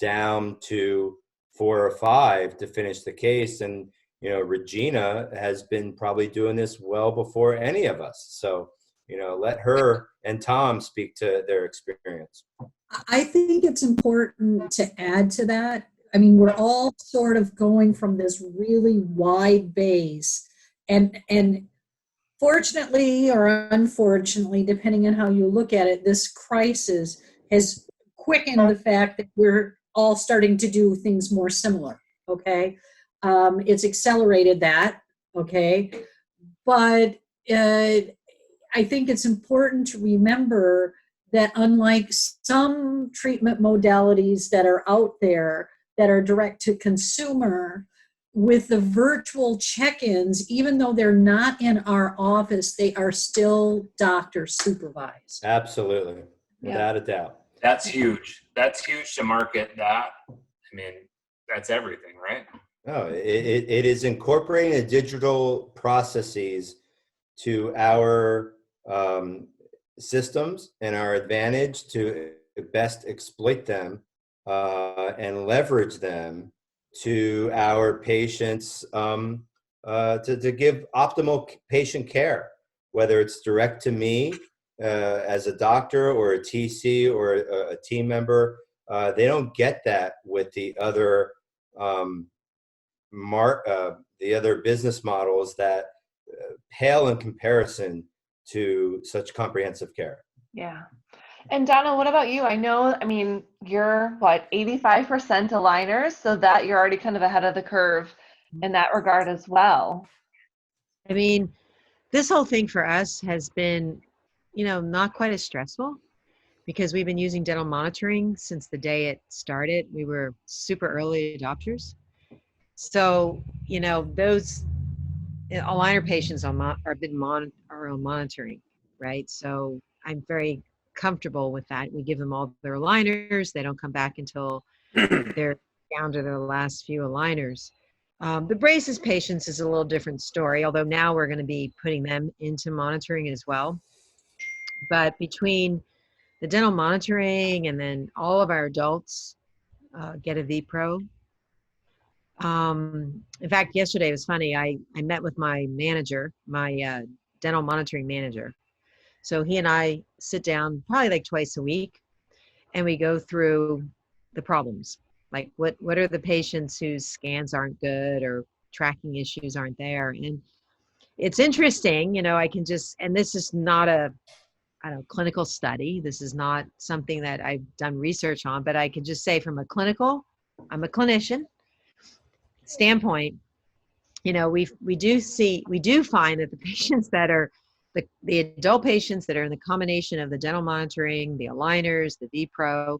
down to 4 or 5 to finish the case. And, Regina has been probably doing this well before any of us. So, let her and Tom speak to their experience. I think it's important to add to that. I mean, we're all sort of going from this really wide base, and fortunately or unfortunately, depending on how you look at it, this crisis has quickened the fact that we're all starting to do things more similar. Okay. It's accelerated that. Okay. But I think it's important to remember that unlike some treatment modalities that are out there that are direct to consumer, with the virtual check-ins, even though they're not in our office, they are still doctor supervised. Absolutely, Yeah. without a doubt. That's huge. That's huge to market that. I mean, that's everything, right? No, it is incorporating the digital processes to our systems and our advantage to best exploit them and leverage them to our patients to give optimal patient care, whether it's direct to me as a doctor or a TC or a team member. They don't get that with the other the other business models that pale in comparison to such comprehensive care. Yeah. And Donna, what about you? I mean, you're what, 85% aligners, so that you're already kind of ahead of the curve in that regard as well. I mean, this whole thing for us has been, not quite as stressful because we've been using dental monitoring since the day it started. We were super early adopters. So, those aligner patients are on monitoring, right? So I'm very comfortable with that. We give them all their aligners. They don't come back until they're down to their last few aligners. The braces patients is a little different story, although now we're going to be putting them into monitoring as well. But between the dental monitoring and then all of our adults get a V-Pro. In fact, yesterday it was funny. I met with my manager, my dental monitoring manager. So he and I sit down probably like twice a week, and we go through the problems. Like what are the patients whose scans aren't good or tracking issues aren't there? And it's interesting, I can just, and this is not a clinical study. This is not something that I've done research on, but I can just say I'm a clinician standpoint, we do find that the patients that are the adult patients that are in the combination of the dental monitoring, the aligners, the V-Pro,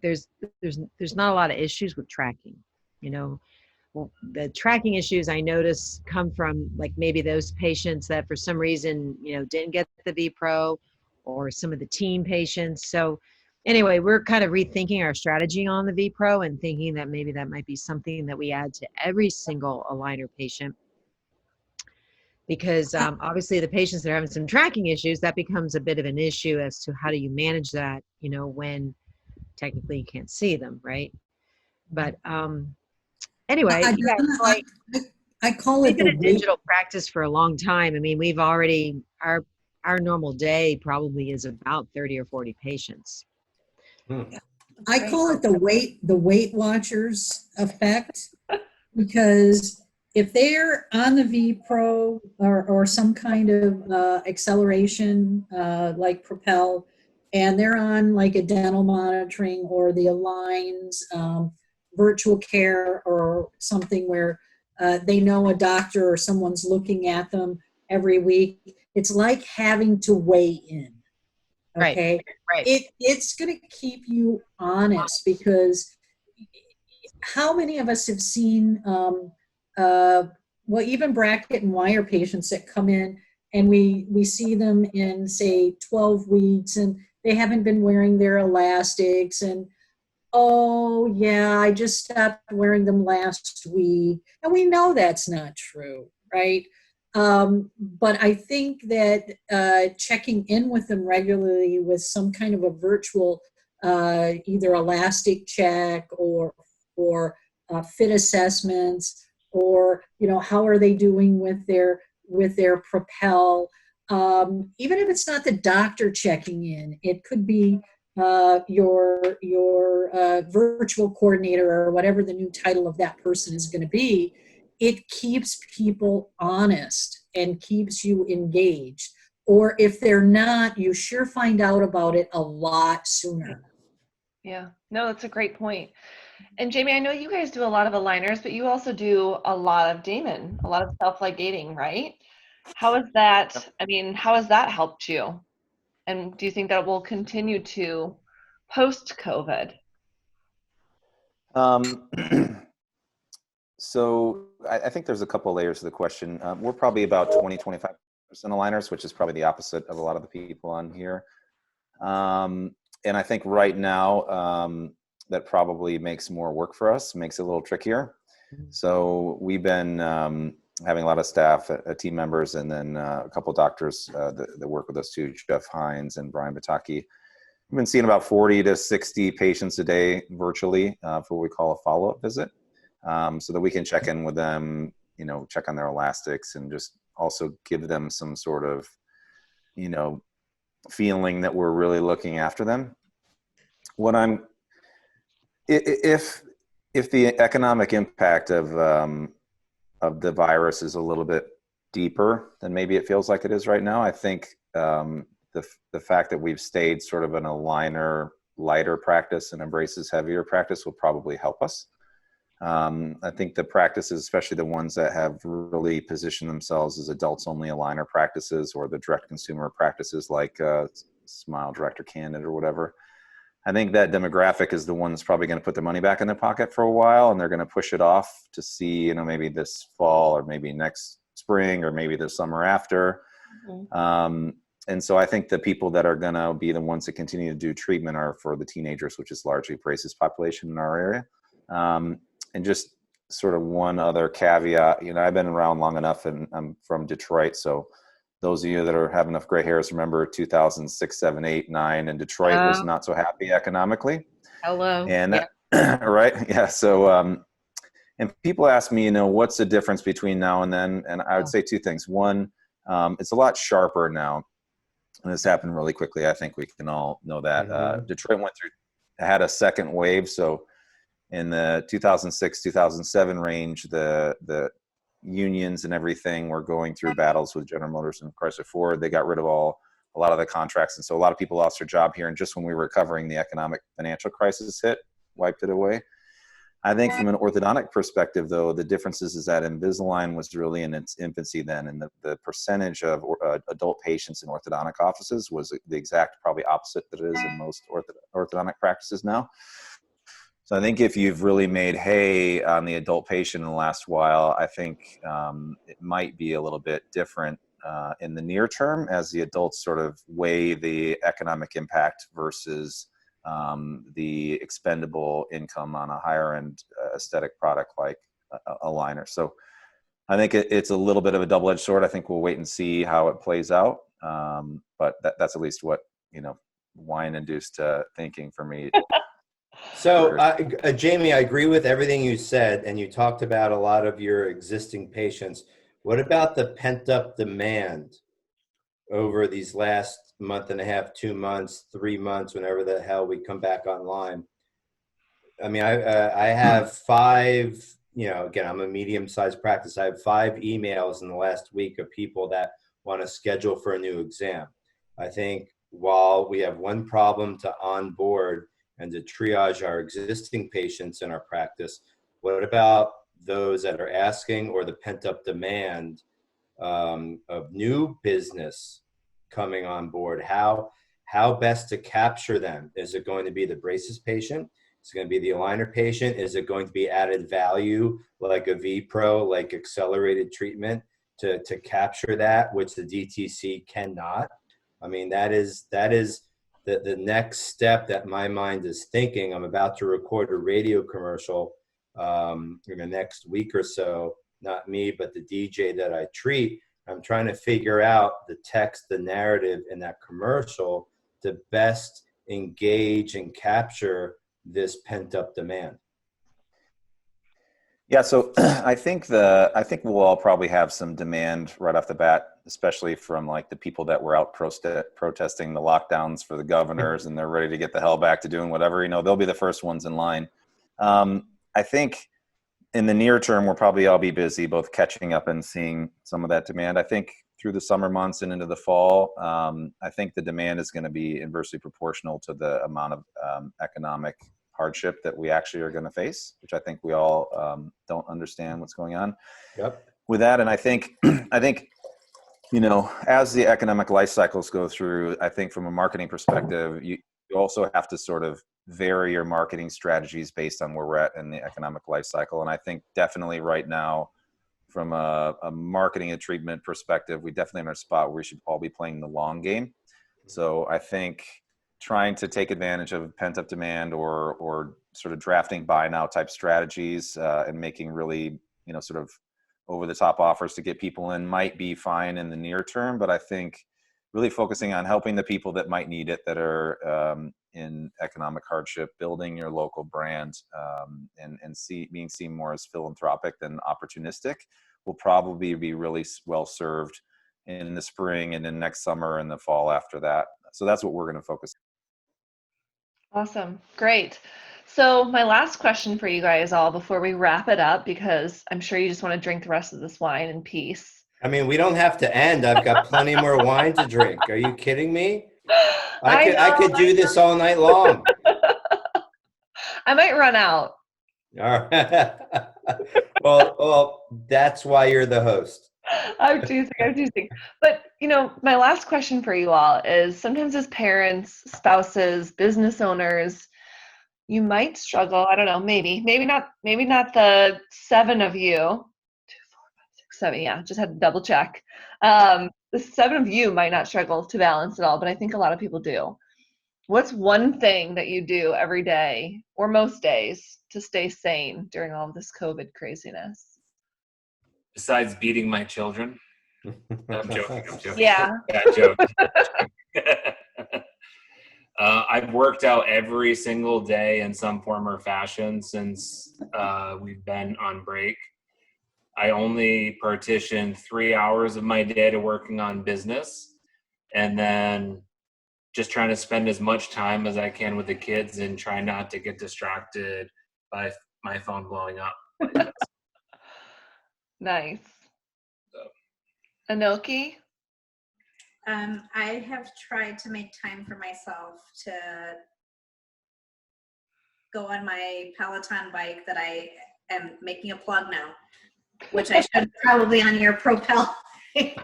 there's not a lot of issues with tracking. Well, the tracking issues I notice come from like maybe those patients that for some reason didn't get the V-Pro, or some of the teen patients. So anyway, we're kind of rethinking our strategy on the V-Pro and thinking that maybe that might be something that we add to every single aligner patient. Because obviously the patients that are having some tracking issues, that becomes a bit of an issue as to how do you manage that, when technically you can't see them, right? But anyway, I call we've it been the a wait. digital practice for a long time. I mean, we've already, our normal day probably is about 30 or 40 patients. I call it the Weight Watchers effect, because if they're on the V-Pro or some kind of acceleration like Propel, and they're on like a dental monitoring or the Aligns virtual care or something where they know a doctor or someone's looking at them every week, it's like having to weigh in. Okay. Right. It's going to keep you honest, because how many of us have seen, even bracket and wire patients that come in and we see them in say 12 weeks and they haven't been wearing their elastics, and oh yeah, I just stopped wearing them last week. And we know that's not true, right? But I think that checking in with them regularly with some kind of a virtual either elastic check or fit assessments, or how are they doing with their Propel, even if it's not the doctor checking in, it could be your virtual coordinator or whatever the new title of that person is going to be. It keeps people honest and keeps you engaged. Or if they're not, you sure find out about it a lot sooner. Yeah, no, that's a great point. And Jamie, I know you guys do a lot of aligners, but you also do a lot of Damon, a lot of self-ligating, right? How is that? I mean, how has that helped you? And do you think that will continue to post-COVID? So I think there's a couple layers to the question. We're probably about 20-25% aligners, which is probably the opposite of a lot of the people on here. And I think right now that probably makes more work for us, makes it a little trickier. So we've been having a lot of staff, team members, and then a couple of doctors that work with us too, Jeff Hines and Brian Bataki. We've been seeing about 40 to 60 patients a day virtually for what we call a follow-up visit, so that we can check in with them, check on their elastics, and just also give them some sort of, feeling that we're really looking after them. If the economic impact of the virus is a little bit deeper than maybe it feels like it is right now, I think the fact that we've stayed sort of an aligner lighter practice and a braces heavier practice will probably help us. I think the practices, especially the ones that have really positioned themselves as adults only aligner practices, or the direct consumer practices like Smile Direct or Candid or whatever, I think that demographic is the one that's probably going to put their money back in their pocket for a while, and they're going to push it off to see, maybe this fall, or maybe next spring, or maybe the summer after. And so I think the people that are going to be the ones that continue to do treatment are for the teenagers, which is largely braces population in our area. And just sort of one other caveat, I've been around long enough, and I'm from Detroit. So those of you that have enough gray hairs remember 2006, 7, 8, 9, and Detroit was not so happy economically. Hello. And Yeah. right. Yeah. So, and people ask me, what's the difference between now and then? And I would say two things. One, it's a lot sharper now. And this happened really quickly. I think we can all know that. Detroit had a second wave. So in the 2006, 2007 range, the unions and everything were going through battles with General Motors and Chrysler Ford. They got rid of a lot of the contracts. And so a lot of people lost their job here. And just when we were recovering, the economic financial crisis hit, wiped it away. I think from an orthodontic perspective, though, the difference is that Invisalign was really in its infancy then, and the percentage of adult patients in orthodontic offices was the exact probably opposite that it is in most orthodontic practices now. So I think if you've really made hay on the adult patient in the last while, I think it might be a little bit different in the near term as the adults sort of weigh the economic impact versus the expendable income on a higher end aesthetic product like a liner. So I think it's a little bit of a double-edged sword. I think we'll wait and see how it plays out. But that's at least what, wine-induced thinking for me. So, Jamie, I agree with everything you said, and you talked about a lot of your existing patients. What about the pent-up demand over these last month and a half, 2 months, 3 months, whenever the hell we come back online? I mean, I have 5, again, I'm a medium-sized practice. I have 5 emails in the last week of people that want to schedule for a new exam. I think while we have one problem to onboard and to triage our existing patients in our practice, what about those that are asking, or the pent-up demand of new business coming on board? How best to capture them? Is it going to be the braces patient? Is it going to be the aligner patient? Is it going to be added value like a V-Pro, like accelerated treatment to capture that, which the DTC cannot? I mean, that is the next step that my mind is thinking. I'm about to record a radio commercial in the next week or so. Not me, but the DJ that I treat. I'm trying to figure out the text, the narrative in that commercial to best engage and capture this pent-up demand. Yeah, so I think we'll all probably have some demand right off the bat, especially from like the people that were out protesting the lockdowns for the governors, and they're ready to get the hell back to doing whatever. They'll be the first ones in line. I think in the near term, we'll probably all be busy both catching up and seeing some of that demand. I think through the summer months and into the fall, I think the demand is going to be inversely proportional to the amount of economic hardship that we actually are going to face, which I think we all don't understand what's going on. Yep. With that. And I think, as the economic life cycles go through, I think from a marketing perspective, you also have to sort of vary your marketing strategies based on where we're at in the economic life cycle. And I think definitely right now, from a marketing and treatment perspective, we definitely have a spot where we should all be playing the long game. So I think trying to take advantage of pent-up demand or sort of drafting buy now type strategies and making really, sort of over the top offers to get people in might be fine in the near term. But I think really focusing on helping the people that might need it, that are in economic hardship, building your local brand, and being seen more as philanthropic than opportunistic, will probably be really well served in the spring and then next summer and the fall after that. So that's what we're going to focus on. Awesome. Great. So my last question for you guys all before we wrap it up, because I'm sure you just want to drink the rest of this wine in peace. I mean, we don't have to end. I've got plenty more wine to drink. Are you kidding me? I could do this all night long. I might run out. All right. Well, that's why you're the host. I'm teasing. But, my last question for you all is, sometimes as parents, spouses, business owners, you might struggle. I don't know, maybe not the 7 of you. 2, 4, 5, 6, 7. Yeah, just had to double check. The 7 of you might not struggle to balance it all, but I think a lot of people do. What's one thing that you do every day or most days to stay sane during all of this COVID craziness? Besides beating my children. I'm joking. Yeah. Joke. I've worked out every single day in some form or fashion since we've been on break. I only partition 3 hours of my day to working on business, and then just trying to spend as much time as I can with the kids and try not to get distracted by my phone blowing up. Nice. Anoki? I have tried to make time for myself to go on my Peloton bike that I am making a plug now, which I should probably on your Propel. Make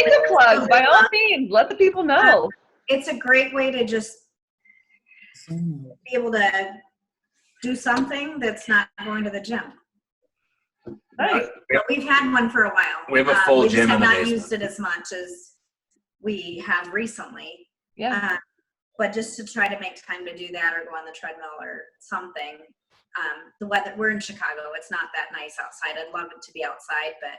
a plug, by all means. Let the people know. It's a great way to just be able to do something that's not going to the gym. Nice. We've had one for a while. We have a full gym in the basement. We just have not used it as much as we have recently. Yeah. But just to try to make time to do that or go on the treadmill or something. The weather, we're in Chicago. It's not that nice outside. I'd love it to be outside, but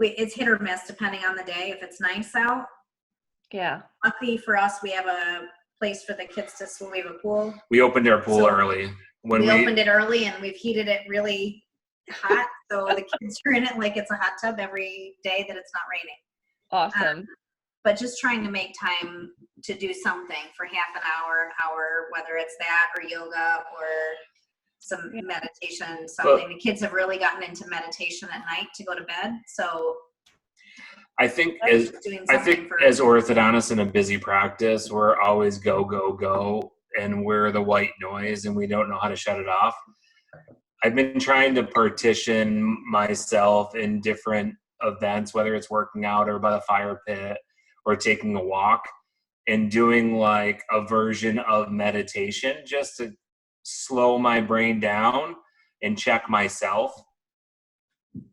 it's hit or miss depending on the day. If it's nice out. Yeah. Luckily for us, we have a place for the kids to swim. We have a pool. We opened our pool early. We opened it early and we've heated it really hot. So the kids are in it like it's a hot tub every day that it's not raining. Awesome. But just trying to make time to do something for half an hour, whether it's that or yoga or some meditation, something. The kids have really gotten into meditation at night to go to bed. So I think as orthodontists in a busy practice, we're always go, go, go, and we're the white noise and we don't know how to shut it off. I've been trying to partition myself in different events, whether it's working out or by the fire pit or taking a walk, and doing like a version of meditation just to slow my brain down and check myself,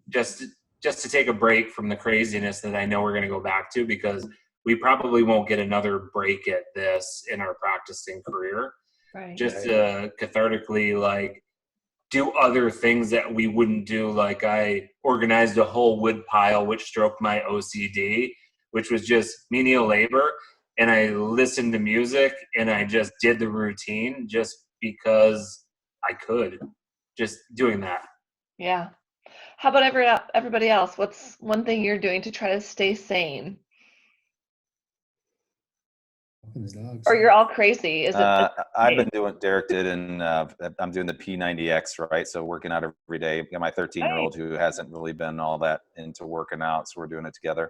just to take a break from the craziness that I know we're going to go back to, because we probably won't get another break at this in our practicing career. Right. Just to cathartically like do other things that we wouldn't do. Like I organized a whole wood pile, which stroked my OCD, which was just menial labor. And I listened to music and I just did the routine just because I could, just doing that. Yeah. How about everybody else? What's one thing you're doing to try to stay sane? Or you're all crazy? Is it? I've been doing, Derek did, and I'm doing the P90X, right? So working out every day. Got my 13-year-old who hasn't really been all that into working out, so we're doing it together.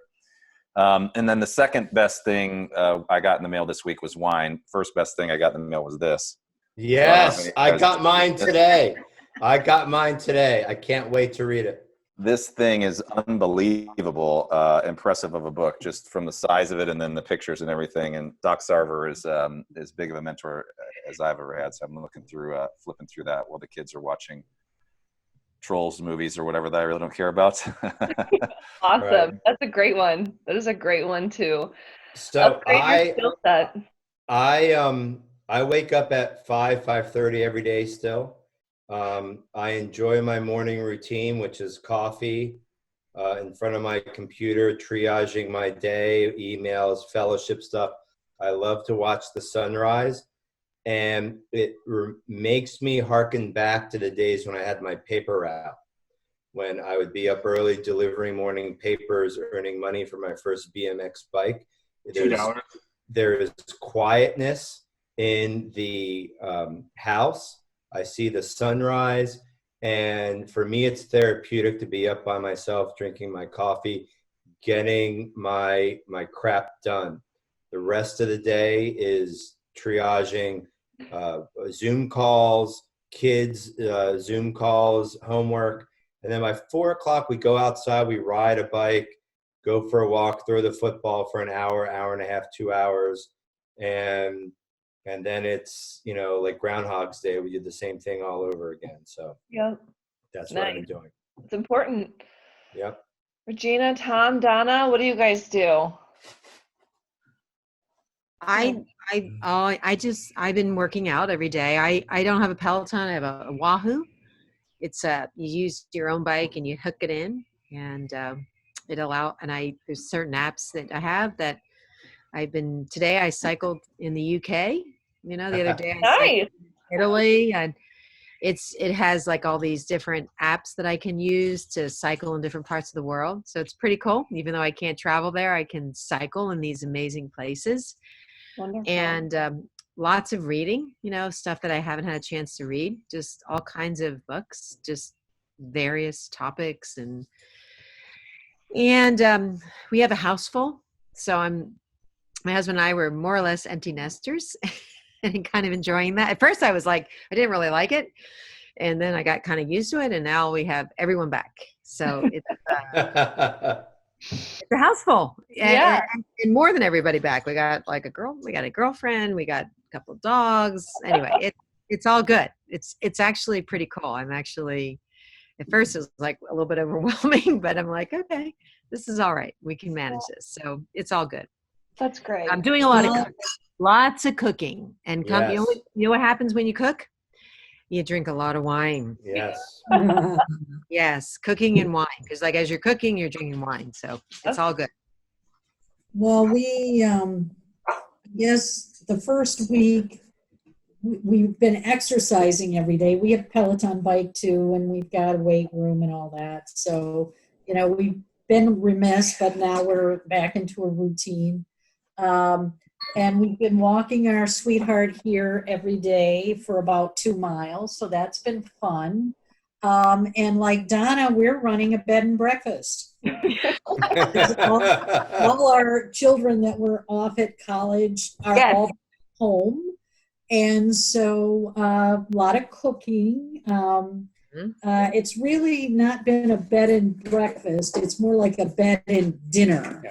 And then the second best thing I got in the mail this week was wine. First best thing I got in the mail was this. Yes, I got mine today. I can't wait to read it. This thing is unbelievable, impressive of a book, just from the size of it and then the pictures and everything. And Doc Sarver is as big of a mentor as I've ever had. So I'm looking through, flipping through that while the kids are watching Trolls movies or whatever that I really don't care about. Awesome. Right. That's a great one. That is a great one too. So Upgrade your skill set. I wake up at 5:30 every day still. I enjoy my morning routine, which is coffee in front of my computer, triaging my day, emails, fellowship stuff. I love to watch the sunrise, and it makes me hearken back to the days when I had my paper route, when I would be up early delivering morning papers, earning money for my first BMX bike. $2. There is quietness in the house. I see the sunrise, and for me, it's therapeutic to be up by myself, drinking my coffee, getting my crap done. The rest of the day is triaging Zoom calls, kids, Zoom calls, homework, and then by 4 o'clock, we go outside, we ride a bike, go for a walk, throw the football for an hour, hour and a half, 2 hours, and then it's, like Groundhog's Day. We did the same thing all over again. So Yeah, that's what I've been doing. it's important. Yep. Regina, Tom, Donna, what do you guys do? I've been working out every day. I don't have a Peloton. I have a Wahoo. It's you use your own bike and you hook it in, and there's certain apps that I have that today I cycled in the UK, the other day I cycled in Italy, and it has like all these different apps that I can use to cycle in different parts of the world. So it's pretty cool. Even though I can't travel there, I can cycle in these amazing places. Wonderful. And lots of reading, stuff that I haven't had a chance to read, just all kinds of books, just various topics. And we have a house full. So my husband and I were more or less empty nesters and kind of enjoying that. At first I was like, I didn't really like it. And then I got kind of used to it. And now we have everyone back. So it's a house full. Yeah. And more than everybody back. We got we got a girlfriend, we got a couple of dogs. Anyway, it's all good. It's actually pretty cool. I'm actually, at first it was like a little bit overwhelming, but I'm like, okay, this is all right. We can manage this. So it's all good. That's great. I'm doing a lot of cooking, lots of cooking. And Yes. you know what happens when you cook? You drink a lot of wine. Yes. Yes, cooking and wine. Because as you're cooking, you're drinking wine. So it's all good. Well, we, yes, the first week, we've been exercising every day. We have Peloton bike too, and we've got a weight room and all that. So, we've been remiss, but now we're back into a routine. And we've been walking our sweetheart here every day for about 2 miles. So that's been fun. And like Donna, we're running a bed and breakfast. all our children that were off at college are all home. And so a lot of cooking. It's really not been a bed and breakfast. It's more like a bed and dinner.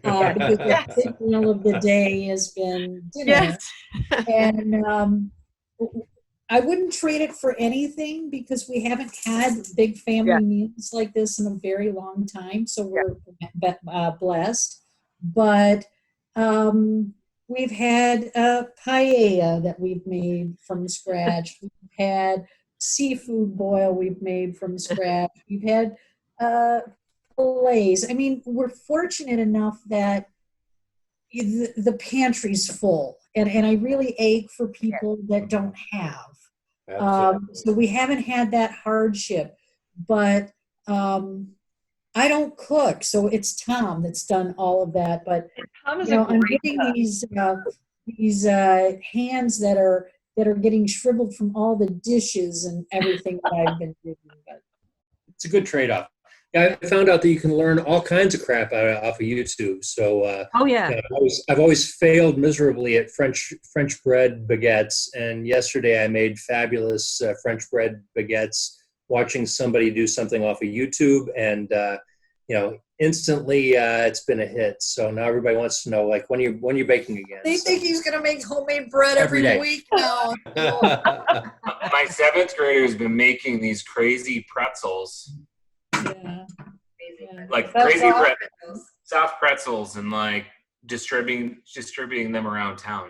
Because the big meal of the day has been dinner. Yes. And I wouldn't trade it for anything because we haven't had big family meals like this in a very long time. So we're blessed. But we've had paella that we've made from scratch. We've had seafood boil we've made from scratch. We've had fillets. I mean, we're fortunate enough that the pantry's full. And I really ache for people that don't have. So we haven't had that hardship. But I don't cook, so it's Tom that's done all of that. But Tom is I'm getting these hands that are getting shriveled from all the dishes and everything that I've been doing. But It's a good trade-off. Yeah, I found out that you can learn all kinds of crap off of YouTube. So I've always failed miserably at French bread baguettes, and yesterday I made fabulous French bread baguettes watching somebody do something off of YouTube, and instantly it's been a hit. So now everybody wants to know, like, when you're baking again. They think he's going to make homemade bread Every day. week now. My 7th grader has been making these crazy pretzels, Yeah. Yeah. like That's crazy awesome. soft pretzels, and like distributing them around town.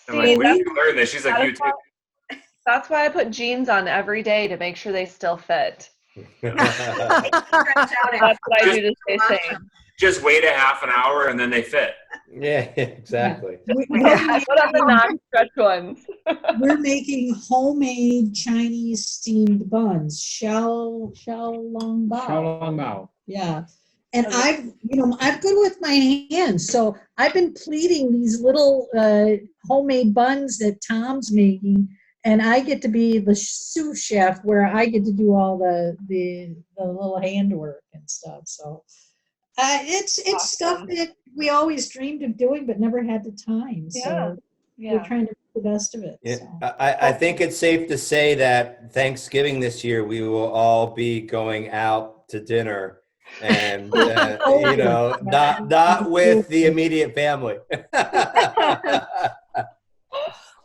I'm See, like, where did you learn this? She's like, that's YouTube. That's why I put jeans on every day to make sure they still fit. That's what I do to stay sane. Just wait a half an hour and then they fit. Yeah, exactly. What are the non-stretch ones? We're making homemade Chinese steamed buns, xiao long bao. Yeah. And I'm good with my hands. So I've been pleating these little homemade buns that Tom's making, and I get to be the sous chef where I get to do all the little handwork and stuff. So it's awesome. Stuff that we always dreamed of doing but never had the time. So we're trying to make the best of it. Yeah. So. I think it's safe to say that Thanksgiving this year we will all be going out to dinner, and not with the immediate family.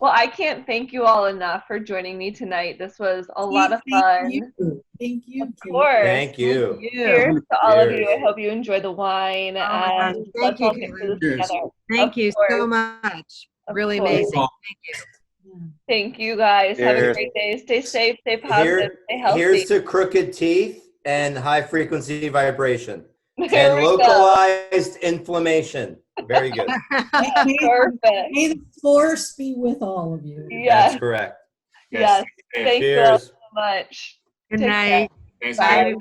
Well, I can't thank you all enough for joining me tonight. This was a lot of fun. Thank you. Of course. Thank you. Cheers to all of you. I hope you enjoy the wine. And let's all get through this together. Thank you so much. Really amazing. Thank you. Thank you, guys. Cheers. Have a great day. Stay safe, stay positive, stay healthy. Here's to crooked teeth and high frequency vibration. There And we localized inflation. Very good. Perfect. May the force be with all of you. Yes. That's correct. Yes. Thank you all so much. Good Take night. care. Bye.